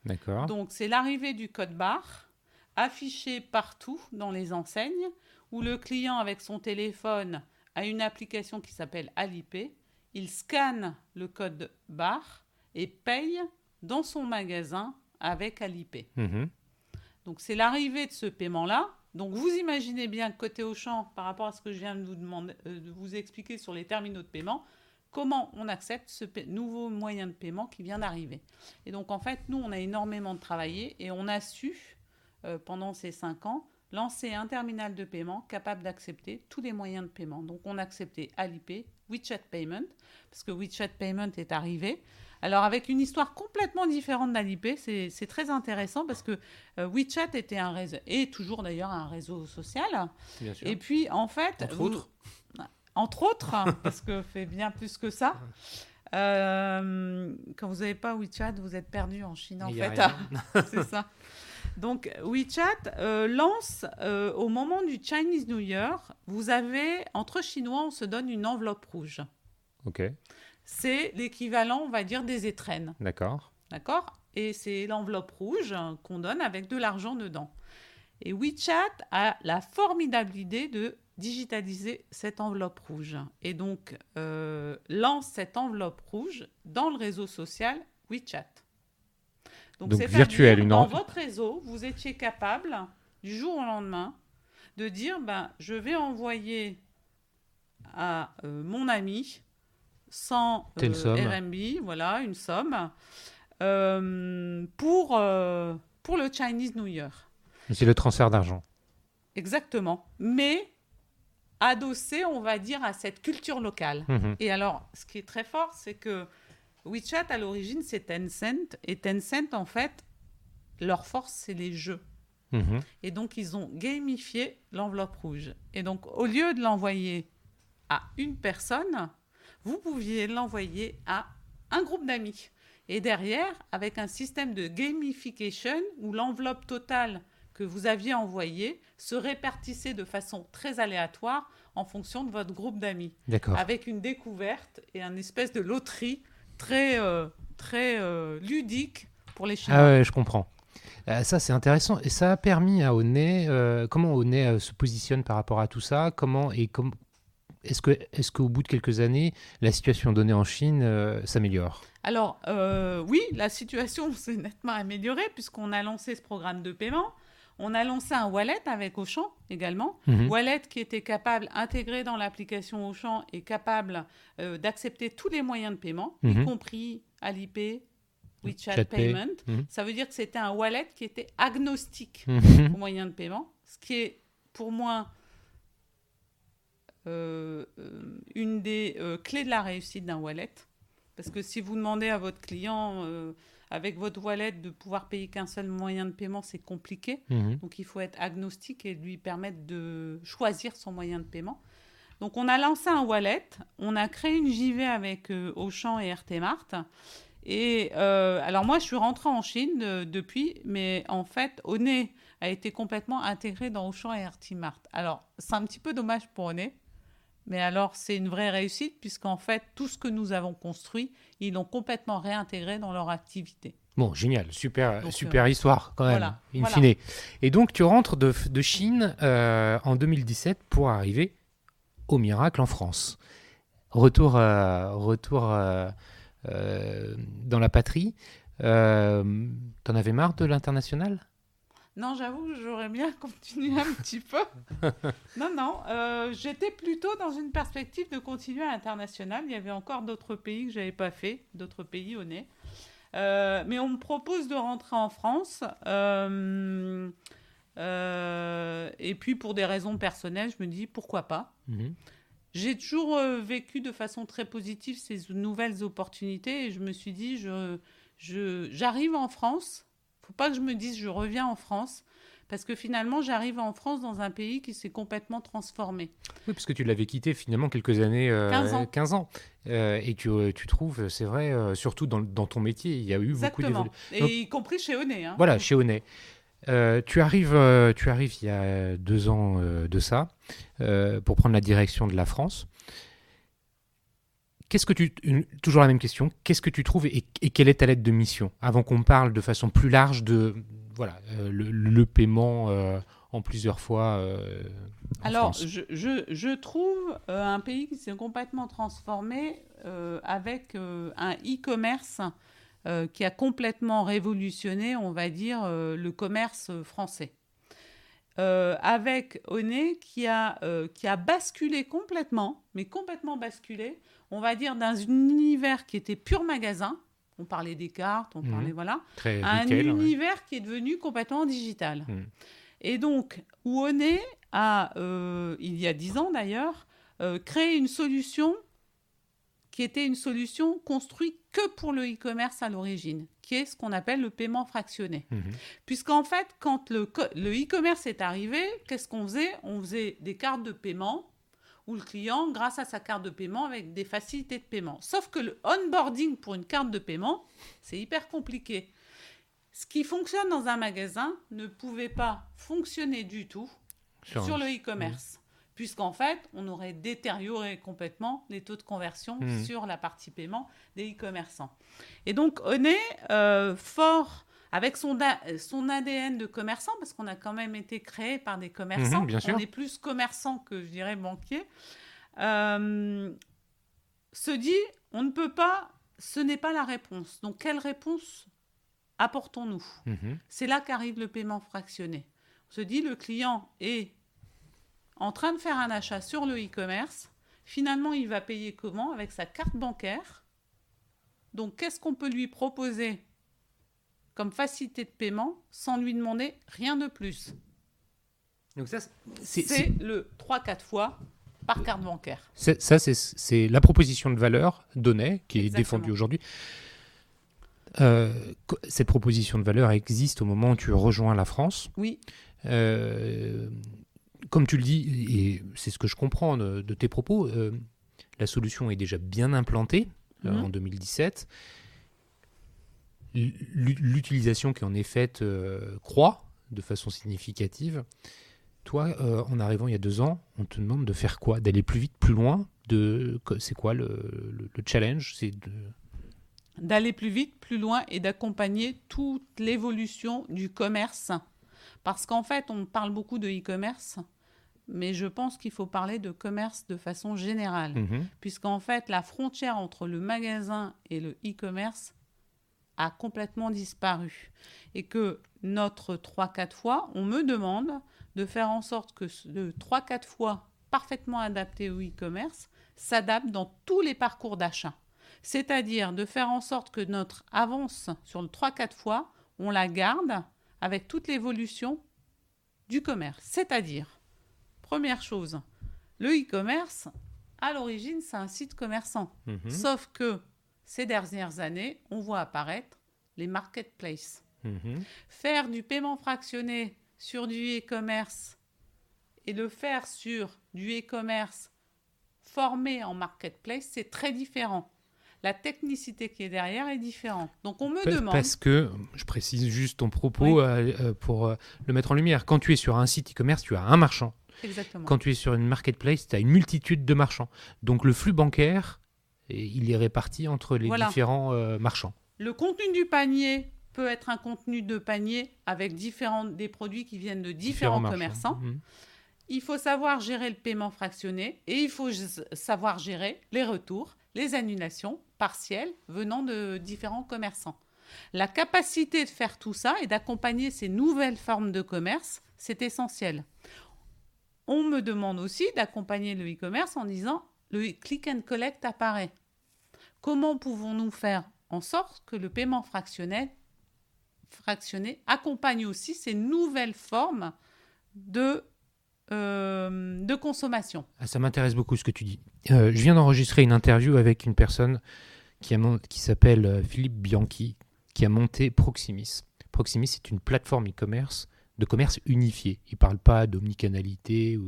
D'accord. Donc, c'est l'arrivée du code barre affiché partout dans les enseignes où le client, avec son téléphone, a une application qui s'appelle Alipay. Il scanne le code barre et paye dans son magasin avec Alipay. Donc, c'est l'arrivée de ce paiement-là. Donc, vous imaginez bien, côté Auchan, par rapport à ce que je viens de vous expliquer sur les terminaux de paiement, comment on accepte ce nouveau moyen de paiement qui vient d'arriver. Et donc, en fait, nous, on a énormément travaillé et on a su, pendant ces 5 ans, lancer un terminal de paiement capable d'accepter tous les moyens de paiement. Donc, on a accepté Alipay, WeChat Payment, parce que WeChat Payment est arrivé. Alors, avec une histoire complètement différente d'Alipay, c'est très intéressant parce que WeChat était un réseau, et toujours d'ailleurs un réseau social. Bien sûr. Et puis, en fait... Entre autres, parce que fait bien plus que ça. Quand vous n'avez pas WeChat, vous êtes perdu en Chine, en fait. C'est ça. Donc, WeChat lance au moment du Chinese New Year. Vous avez, entre Chinois, on se donne une enveloppe rouge. Ok. C'est l'équivalent, on va dire, des étrennes. D'accord. Et c'est l'enveloppe rouge qu'on donne avec de l'argent dedans. Et WeChat a la formidable idée de digitaliser cette enveloppe rouge. Et donc, lance cette enveloppe rouge dans le réseau social WeChat. Donc virtuel. Dans votre réseau, vous étiez capable, du jour au lendemain, de dire, je vais envoyer à mon ami 100 RMB, voilà, une somme, pour le Chinese New Year. C'est le transfert d'argent. Exactement. Mais adossé, on va dire, à cette culture locale. Et alors, ce qui est très fort, c'est que WeChat, à l'origine, c'est Tencent. Et Tencent, en fait, leur force, c'est les jeux. Et donc, ils ont gamifié l'enveloppe rouge. Et donc, au lieu de l'envoyer à une personne, vous pouviez l'envoyer à un groupe d'amis. Et derrière, avec un système de gamification où l'enveloppe totale que vous aviez envoyée se répartissait de façon très aléatoire en fonction de votre groupe d'amis. D'accord. Avec une découverte et une espèce de loterie très ludique pour les Chinois. Ah ouais, je comprends. Ça, c'est intéressant. Et ça a permis à Onet, comment Onet se positionne par rapport à tout ça, est-ce qu'au bout de quelques années, la situation donnée en Chine s'améliore ? Alors, oui, la situation s'est nettement améliorée puisqu'on a lancé ce programme de paiement. On a lancé un wallet avec Auchan également. Wallet qui était capable, intégré dans l'application Auchan, et capable d'accepter tous les moyens de paiement, y compris Alipay, WeChat Payment. Ça veut dire que c'était un wallet qui était agnostique aux moyens de paiement, ce qui est pour moi une des clés de la réussite d'un wallet. Parce que si vous demandez à votre client, avec votre wallet, de pouvoir payer qu'un seul moyen de paiement, c'est compliqué. Donc, il faut être agnostique et lui permettre de choisir son moyen de paiement. Donc, on a lancé un wallet. On a créé une JV avec Auchan et RT Mart. Et alors, moi, je suis rentrée en Chine depuis, mais en fait, Onet a été complètement intégré dans Auchan et RT Mart. Alors, c'est un petit peu dommage pour Onet. Mais alors, c'est une vraie réussite puisqu'en fait, tout ce que nous avons construit, ils l'ont complètement réintégré dans leur activité. Bon, génial. Super histoire quand même, voilà. fine. Et donc, tu rentres de Chine en 2017 pour arriver au miracle en France. Retour dans la patrie. T'en avais marre de l'international ? Non, j'avoue, j'aurais bien continué un petit peu. Non, j'étais plutôt dans une perspective de continuer à l'international. Il y avait encore d'autres pays que je n'avais pas fait, d'autres pays Onet. Mais on me propose de rentrer en France. Et puis, pour des raisons personnelles, je me dis pourquoi pas. J'ai toujours vécu de façon très positive ces nouvelles opportunités et je me suis dit, j'arrive en France. Il ne faut pas que je me dise je reviens en France parce que finalement, j'arrive en France dans un pays qui s'est complètement transformé. Oui, parce que tu l'avais quitté finalement quelques années, 15 ans. Et tu trouves, c'est vrai, surtout dans ton métier, il y a eu beaucoup d'évolutions. Et y compris chez Onet. Hein. Voilà, chez Onet. Tu arrives il y a 2 ans de ça pour prendre la direction de la France. Toujours la même question, qu'est-ce que tu trouves et quelle est ta lettre de mission? Avant qu'on parle de façon plus large de le paiement en plusieurs fois Alors, France. je trouve un pays qui s'est complètement transformé avec un e-commerce qui a complètement révolutionné, on va dire, le commerce français. Avec Onet qui a basculé complètement, mais complètement basculé, on va dire, d'un univers qui était pur magasin, on parlait des cartes, on parlait, voilà, Très à retail, un univers qui est devenu complètement digital. Et donc, où Onet a, il y a 10 ans d'ailleurs, créé une solution qui était une solution construite que pour le e-commerce à l'origine, qui est ce qu'on appelle le paiement fractionné. Puisqu'en fait, quand le e-commerce est arrivé, qu'est-ce qu'on faisait? On faisait des cartes de paiement où le client, grâce à sa carte de paiement, avec des facilités de paiement. Sauf que le onboarding pour une carte de paiement, c'est hyper compliqué. Ce qui fonctionne dans un magasin ne pouvait pas fonctionner du tout sur le e-commerce. Puisqu'en fait, on aurait détérioré complètement les taux de conversion sur la partie paiement des e-commerçants. Et donc, Onet, fort avec son ADN de commerçant, parce qu'on a quand même été créé par des commerçants, on est plus commerçant que, je dirais, banquier, se dit, on ne peut pas, ce n'est pas la réponse. Donc, quelle réponse apportons-nous? C'est là qu'arrive le paiement fractionné. On se dit, le client est en train de faire un achat sur le e-commerce. Finalement, il va payer comment? Avec sa carte bancaire. Donc, qu'est-ce qu'on peut lui proposer comme facilité de paiement sans lui demander rien de plus? Donc ça, c'est le 3-4 fois par carte bancaire. C'est la proposition de valeur d'Onet qui est défendue aujourd'hui. Cette proposition de valeur existe au moment où tu rejoins la France. Oui. Comme tu le dis, et c'est ce que je comprends de tes propos, la solution est déjà bien implantée en 2017. L'utilisation qui en est faite croît de façon significative. Toi, en arrivant il y a 2 ans, on te demande de faire quoi? D'aller plus vite, plus loin? C'est quoi le challenge? D'aller plus vite, plus loin et d'accompagner toute l'évolution du commerce. Parce qu'en fait, on parle beaucoup de e-commerce, mais je pense qu'il faut parler de commerce de façon générale. Puisqu'en fait, la frontière entre le magasin et le e-commerce a complètement disparu. Et que notre 3-4 fois, on me demande de faire en sorte que le 3-4 fois parfaitement adapté au e-commerce s'adapte dans tous les parcours d'achat. C'est-à-dire de faire en sorte que notre avance sur le 3-4 fois, on la garde avec toute l'évolution du commerce. C'est-à-dire, première chose, le e-commerce, à l'origine, c'est un site commerçant. Sauf que ces dernières années, on voit apparaître les marketplaces. Faire du paiement fractionné sur du e-commerce et le faire sur du e-commerce formé en marketplace, c'est très différent. La technicité qui est derrière est différente. Donc, on me demande... Parce que, je précise juste ton propos pour le mettre en lumière. Quand tu es sur un site e-commerce, tu as un marchand. Exactement. Quand tu es sur une marketplace, tu as une multitude de marchands. Donc, le flux bancaire, il est réparti entre les différents marchands. Le contenu du panier peut être un contenu de panier avec des produits qui viennent de différents commerçants. Il faut savoir gérer le paiement fractionné et il faut savoir gérer les retours, les annulations partielles venant de différents commerçants. La capacité de faire tout ça et d'accompagner ces nouvelles formes de commerce, c'est essentiel. On me demande aussi d'accompagner le e-commerce en disant le click and collect apparaît. Comment pouvons-nous faire en sorte que le paiement fractionné accompagne aussi ces nouvelles formes de consommation. Ah, ça m'intéresse beaucoup ce que tu dis. Je viens d'enregistrer une interview avec une personne qui s'appelle Philippe Bianchi, qui a monté Proximis. Proximis, c'est une plateforme e-commerce de commerce unifié. Il ne parle pas d'omnicanalité,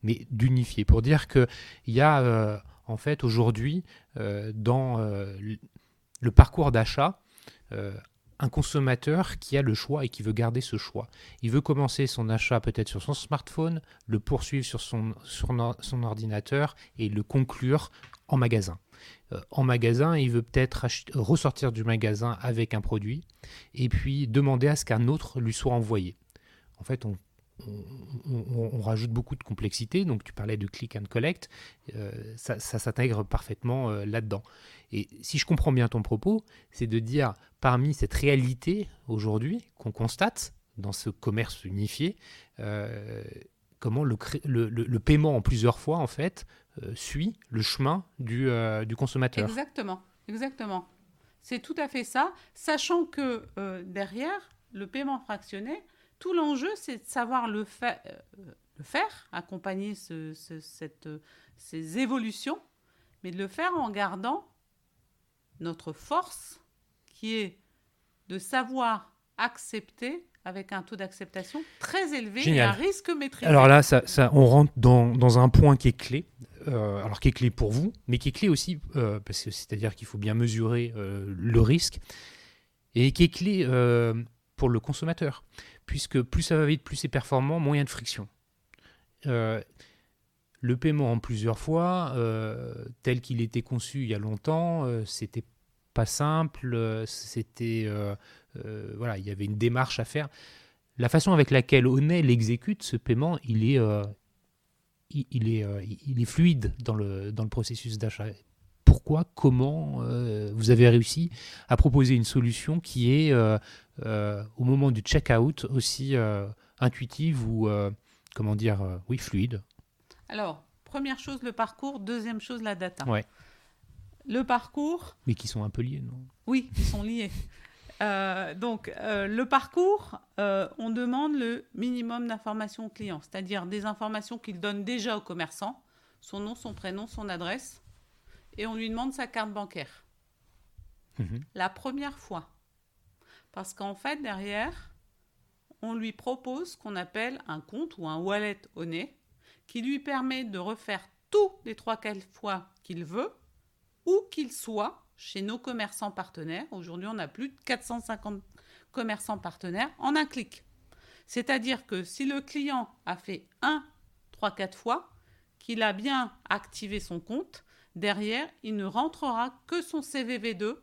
mais d'unifié. Pour dire qu'il y a en fait aujourd'hui dans le parcours d'achat un consommateur qui a le choix et qui veut garder ce choix. Il veut commencer son achat peut-être sur son smartphone, le poursuivre sur son ordinateur et le conclure en magasin. En magasin, il veut peut-être ressortir du magasin avec un produit et puis demander à ce qu'un autre lui soit envoyé. En fait, on rajoute beaucoup de complexité. Donc, tu parlais de click and collect. Ça s'intègre parfaitement là-dedans. Et si je comprends bien ton propos, c'est de dire, parmi cette réalité aujourd'hui qu'on constate dans ce commerce unifié, comment le paiement en plusieurs fois, en fait, suit le chemin du consommateur. Exactement. C'est tout à fait ça. Sachant que derrière, le paiement fractionné, tout l'enjeu, c'est de savoir le faire, accompagner ces évolutions, mais de le faire en gardant notre force, qui est de savoir accepter avec un taux d'acceptation très élevé. Génial. Et un risque maîtrisé. Alors là, on rentre dans un point qui est clé, alors qui est clé pour vous, mais qui est clé aussi, parce que c'est-à-dire qu'il faut bien mesurer le risque, et qui est clé pour le consommateur, puisque plus ça va vite, plus c'est performant, moins il y a de friction. Le paiement en plusieurs fois, tel qu'il était conçu il y a longtemps, c'était pas simple, voilà, il y avait une démarche à faire. La façon avec laquelle Honnet l'exécute, ce paiement, il est fluide dans le processus d'achat. Pourquoi, comment vous avez réussi à proposer une solution qui est, au moment du check-out, aussi intuitive ou, fluide? Alors, première chose, le parcours. Deuxième chose, la data. Ouais. Le parcours... Mais qui sont un peu liés, non? Oui, ils sont liés. Le parcours, on demande le minimum d'informations au client, c'est-à-dire des informations qu'il donne déjà au commerçant, son nom, son prénom, son adresse, et on lui demande sa carte bancaire. La première fois. Parce qu'en fait, derrière, on lui propose ce qu'on appelle un compte ou un wallet Honnet, qui lui permet de refaire tous les 3-4 fois qu'il veut, où qu'il soit, chez nos commerçants partenaires. Aujourd'hui, on a plus de 450 commerçants partenaires en un clic. C'est-à-dire que si le client a fait 3-4 fois, qu'il a bien activé son compte, derrière, il ne rentrera que son CVV2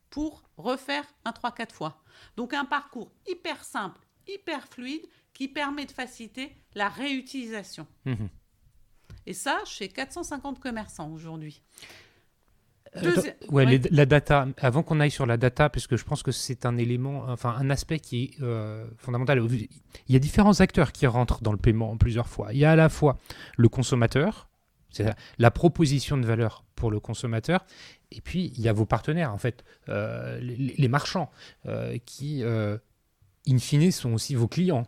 pour refaire 3-4 fois. Donc, un parcours hyper simple, hyper fluide, qui permet de faciliter la réutilisation. Et ça, chez 450 commerçants aujourd'hui. La data, avant qu'on aille sur la data, parce que je pense que c'est un élément, enfin un aspect qui est fondamental. Il y a différents acteurs qui rentrent dans le paiement en plusieurs fois. Il y a à la fois le consommateur, c'est la proposition de valeur pour le consommateur, et puis il y a vos partenaires, en fait, les marchands, qui, in fine, sont aussi vos clients,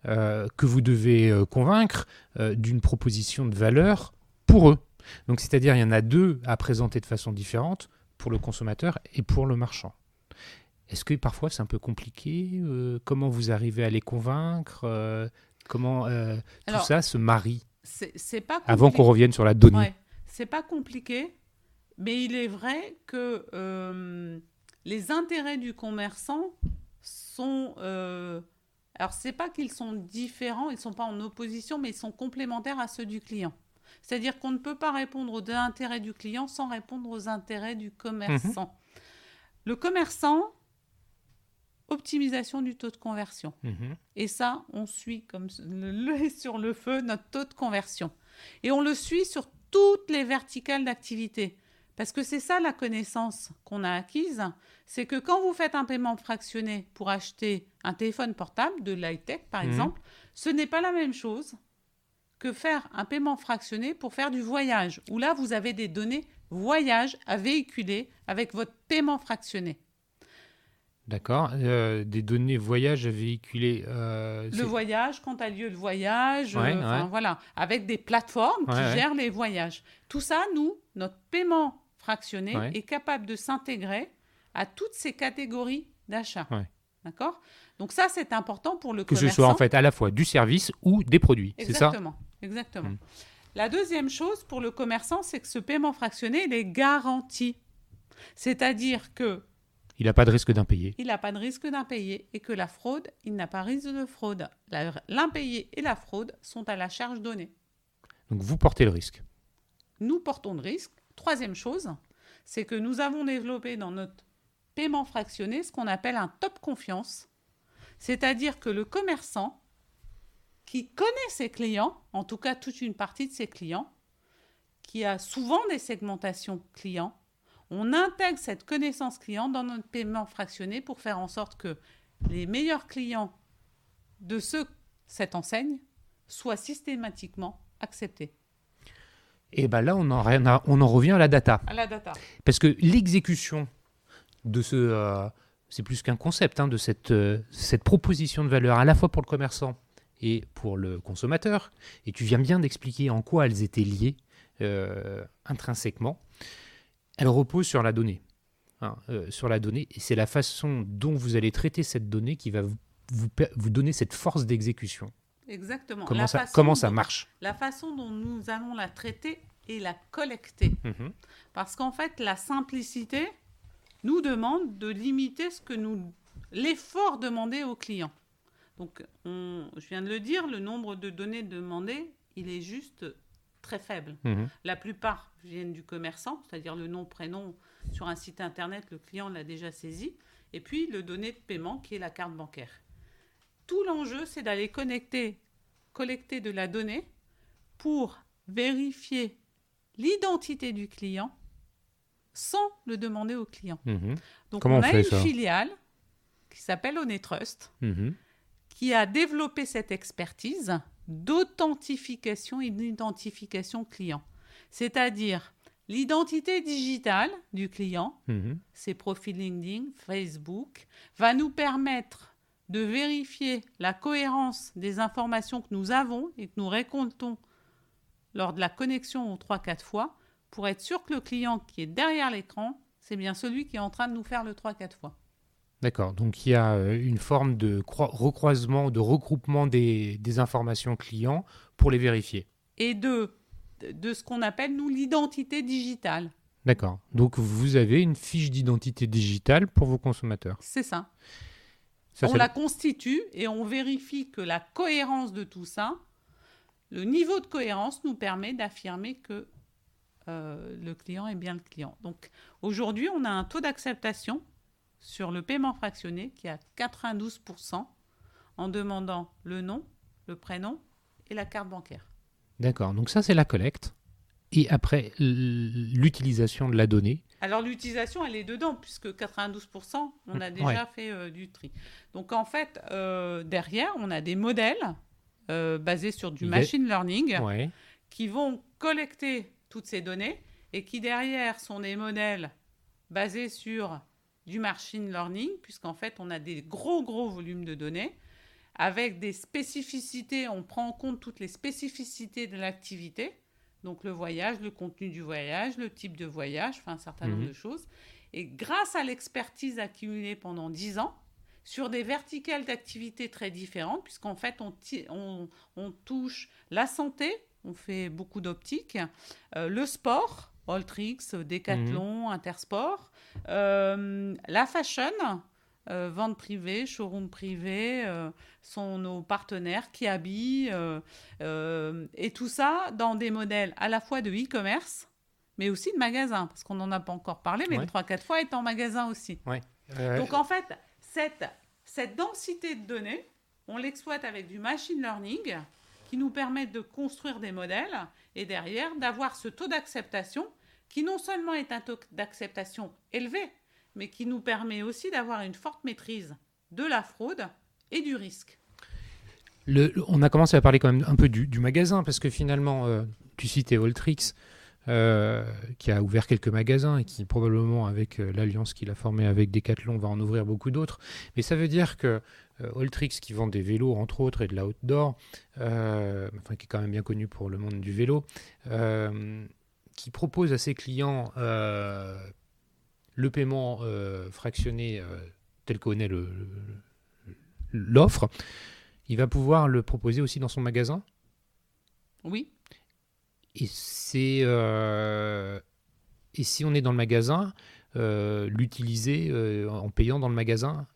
que vous devez convaincre d'une proposition de valeur pour eux. Donc, c'est-à-dire, il y en a deux à présenter de façon différente pour le consommateur et pour le marchand. Est-ce que parfois c'est un peu compliqué? Comment vous arrivez à les convaincre? Comment tout ça se marie? C'est pas compliqué. Avant qu'on revienne sur la donnée. Ouais, c'est pas compliqué, mais il est vrai que les intérêts du commerçant sont... alors, c'est pas qu'ils sont différents, ils sont pas en opposition, mais ils sont complémentaires à ceux du client. C'est-à-dire qu'on ne peut pas répondre aux intérêts du client sans répondre aux intérêts du commerçant. Le commerçant, optimisation du taux de conversion. Et ça, on suit comme le lait sur le feu notre taux de conversion. Et on le suit sur toutes les verticales d'activité. Parce que c'est ça la connaissance qu'on a acquise. C'est que quand vous faites un paiement fractionné pour acheter un téléphone portable, de l'high-tech par exemple, ce n'est pas la même chose que faire un paiement fractionné pour faire du voyage, où là, vous avez des données voyages à véhiculer avec votre paiement fractionné. D'accord. Des données voyage à véhiculer. Le voyage, quand a lieu le voyage, Ouais. voilà, avec des plateformes qui gèrent les voyages. Tout ça, notre paiement fractionné est capable de s'intégrer à toutes ces catégories d'achats. Ouais. D'accord ? Donc ça, c'est important pour le Que commerçant. ce soit en fait à la fois du service ou des produits, Exactement, c'est ça ? exactement. La deuxième chose pour le commerçant, c'est que ce paiement fractionné, il est garanti. C'est-à-dire que il n'a pas de risque d'impayé. Il n'a pas de risque d'impayé et que la fraude, il n'a pas risque de fraude. L'impayé et la fraude sont à la charge donnée. Donc vous portez le risque. Nous portons le risque. Troisième chose, c'est que nous avons développé dans notre paiement fractionné ce qu'on appelle un top confiance. C'est-à-dire que le commerçant qui connaît ses clients, en tout cas toute une partie de ses clients, qui a souvent des segmentations clients, on intègre cette connaissance client dans notre paiement fractionné pour faire en sorte que les meilleurs clients de cette enseigne soient systématiquement acceptés. Et bien là, on en revient à la data. À la data. Parce que l'exécution de c'est plus qu'un concept, de cette proposition de valeur, à la fois pour le commerçant et pour le consommateur, et tu viens bien d'expliquer en quoi elles étaient liées intrinsèquement. Elle repose sur la donnée. Sur la donnée, et c'est la façon dont vous allez traiter cette donnée qui va vous donner cette force d'exécution. Exactement. Comment ça marche ? La façon dont nous allons la traiter et la collecter. Parce qu'en fait, la simplicité nous demande de limiter l'effort demandé aux clients. Donc, je viens de le dire, le nombre de données demandées, il est juste très faible. La plupart viennent du commerçant, c'est-à-dire le nom, prénom sur un site internet, le client l'a déjà saisi, et puis le donné de paiement qui est la carte bancaire. Tout l'enjeu, c'est d'aller collecter de la donnée pour vérifier l'identité du client sans le demander au client. Donc Comment on a fait une ça filiale qui s'appelle Onetrust, qui a développé cette expertise d'authentification et d'identification client. C'est-à-dire l'identité digitale du client, ses profils LinkedIn, Facebook, va nous permettre de vérifier la cohérence des informations que nous avons et que nous récoltons lors de la connexion aux 3-4 fois pour être sûr que le client qui est derrière l'écran, c'est bien celui qui est en train de nous faire le 3-4 fois. D'accord, donc il y a une forme de recroisement, de regroupement des informations clients pour les vérifier. Et de ce qu'on appelle, nous, l'identité digitale. D'accord, donc vous avez une fiche d'identité digitale pour vos consommateurs. C'est ça. On la constitue et on vérifie que la cohérence de tout ça, le niveau de cohérence nous permet d'affirmer que le client est bien le client. Donc aujourd'hui, on a un taux d'acceptation sur le paiement fractionné qui est à 92% en demandant le nom, le prénom et la carte bancaire. D'accord, donc ça c'est la collecte. Et après, l'utilisation de la donnée. Alors l'utilisation, elle est dedans, puisque 92%, on a déjà fait du tri. Donc en fait, derrière, on a des modèles basés sur du machine learning qui vont collecter toutes ces données et qui derrière sont des modèles basés sur du machine learning, puisqu'en fait, on a des gros volumes de données avec des spécificités. On prend en compte toutes les spécificités de l'activité. Donc le voyage, le contenu du voyage, le type de voyage, enfin un certain nombre de choses. Et grâce à l'expertise accumulée pendant 10 ans, sur des verticales d'activité très différentes, puisqu'en fait on touche la santé, on fait beaucoup d'optique, le sport, Alltrix, Decathlon, Intersport, la fashion, vente privée, showroom privé, sont nos partenaires qui habillent, et tout ça dans des modèles à la fois de e-commerce, mais aussi de magasin, parce qu'on n'en a pas encore parlé, mais le 3-4 fois est en magasin aussi. Donc en fait, cette densité de données, on l'exploite avec du machine learning qui nous permet de construire des modèles et derrière d'avoir ce taux d'acceptation qui non seulement est un taux d'acceptation élevé, mais qui nous permet aussi d'avoir une forte maîtrise de la fraude et du risque. On a commencé à parler quand même un peu du magasin, parce que finalement, tu citais Alltrix, qui a ouvert quelques magasins et qui probablement, avec l'alliance qu'il a formée avec Decathlon, va en ouvrir beaucoup d'autres. Mais ça veut dire que Alltrix, qui vend des vélos entre autres et de la outdoor, qui est quand même bien connu pour le monde du vélo, qui propose à ses clients le paiement fractionné tel qu'on est l'offre, il va pouvoir le proposer aussi dans son magasin. Oui. Et si on est dans le magasin, l'utiliser en payant dans le magasin,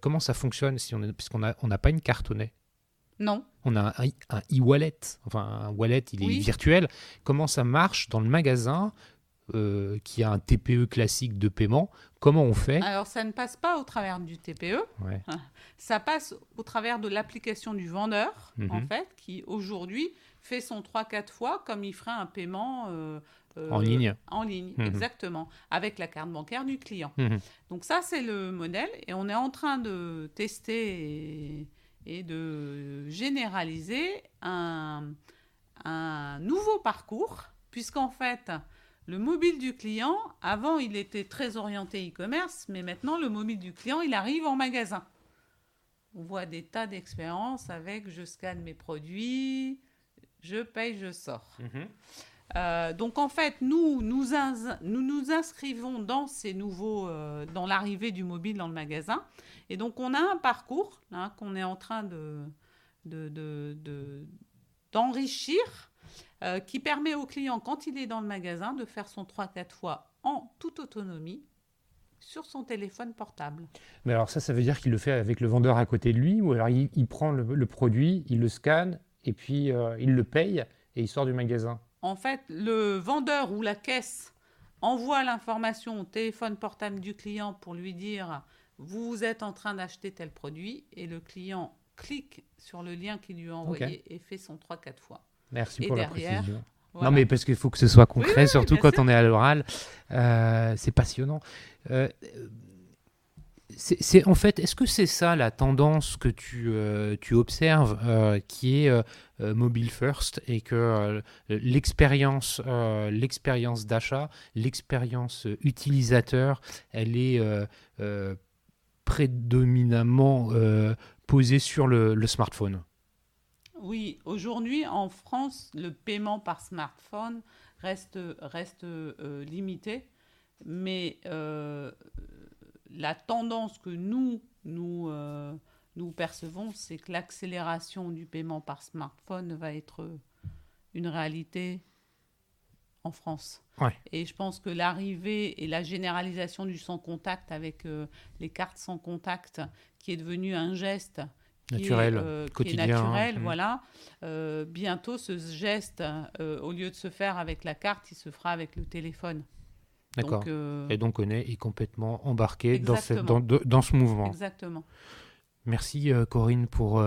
comment ça fonctionne puisqu'on n'a pas une carte monnaie? Non. On a un e-wallet, enfin un wallet, il est virtuel. Comment ça marche dans le magasin qui a un TPE classique de paiement? Comment on fait? Alors, ça ne passe pas au travers du TPE. Ouais. Ça passe au travers de l'application du vendeur, en fait, qui aujourd'hui fait son 3-4 fois comme il ferait un paiement en ligne. En ligne, exactement, avec la carte bancaire du client. Donc ça, c'est le modèle. Et on est en train de tester et de généraliser un nouveau parcours, puisqu'en fait, le mobile du client, avant, il était très orienté e-commerce, mais maintenant, le mobile du client, il arrive en magasin. On voit des tas d'expériences avec « je scanne mes produits, je paye, je sors ». Donc, en fait, nous nous inscrivons dans ces nouveaux, dans l'arrivée du mobile dans le magasin. Et donc, on a un parcours qu'on est en train d'enrichir, qui permet au client, quand il est dans le magasin, de faire son 3-4 fois en toute autonomie sur son téléphone portable. Mais alors ça veut dire qu'il le fait avec le vendeur à côté de lui, ou alors il prend le produit, il le scanne, et puis il le paye, et il sort du magasin? En fait, le vendeur ou la caisse envoie l'information au téléphone portable du client pour lui dire « vous êtes en train d'acheter tel produit » et le client clique sur le lien qu'il lui a envoyé et fait son 3-4 fois. Merci pour la précision. Voilà. Non, mais parce qu'il faut que ce soit concret, oui, surtout quand sûr. on est à l'oral. C'est passionnant. En fait, est-ce que c'est ça la tendance que tu observes, qui est mobile first, et que l'expérience d'achat, l'expérience utilisateur, elle est prédominamment posée sur le smartphone? Oui, aujourd'hui, en France, le paiement par smartphone reste limité, mais la tendance que nous percevons, c'est que l'accélération du paiement par smartphone va être une réalité en France. Ouais. Et je pense que l'arrivée et la généralisation du sans contact avec les cartes sans contact, qui est devenu un geste naturel, quotidien. Qui est naturel, voilà. Bientôt, ce geste, au lieu de se faire avec la carte, il se fera avec le téléphone. D'accord. Et donc, on est complètement embarqué dans ce mouvement. Exactement. Merci Corinne pour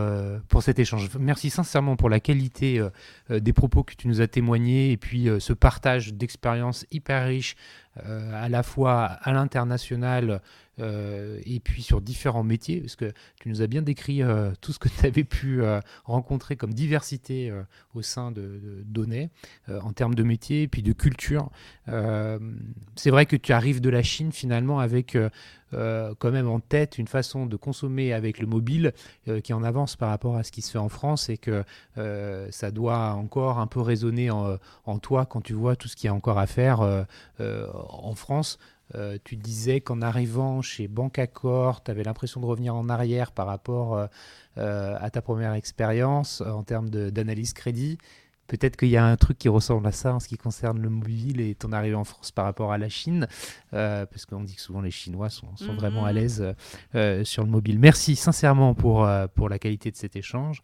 cet échange. Merci sincèrement pour la qualité des propos que tu nous as témoignés, et puis ce partage d'expériences hyper riche, à la fois à l'international et puis sur différents métiers, parce que tu nous as bien décrit tout ce que tu avais pu rencontrer comme diversité au sein de Donnay, en termes de métier et puis de culture. C'est vrai que tu arrives de la Chine finalement avec quand même en tête une façon de consommer avec le mobile qui est en avance par rapport à ce qui se fait en France, et que ça doit encore un peu résonner en toi quand tu vois tout ce qu'il y a encore à faire en France. Tu disais qu'en arrivant chez Banque Accor, tu avais l'impression de revenir en arrière par rapport à ta première expérience en termes d'analyse crédit. Peut-être qu'il y a un truc qui ressemble à ça en ce qui concerne le mobile et ton arrivée en France par rapport à la Chine, parce qu'on dit que souvent les Chinois sont vraiment à l'aise sur le mobile. Merci sincèrement pour la qualité de cet échange.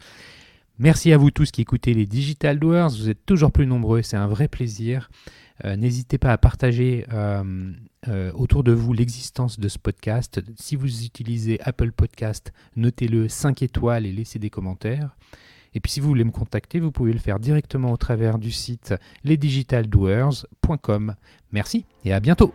Merci à vous tous qui écoutez les Digital Doers. Vous êtes toujours plus nombreux, c'est un vrai plaisir. N'hésitez pas à partager autour de vous l'existence de ce podcast. Si vous utilisez Apple Podcast, notez-le 5 étoiles et laissez des commentaires. Et puis si vous voulez me contacter, vous pouvez le faire directement au travers du site lesdigitaldoers.com. Merci et à bientôt.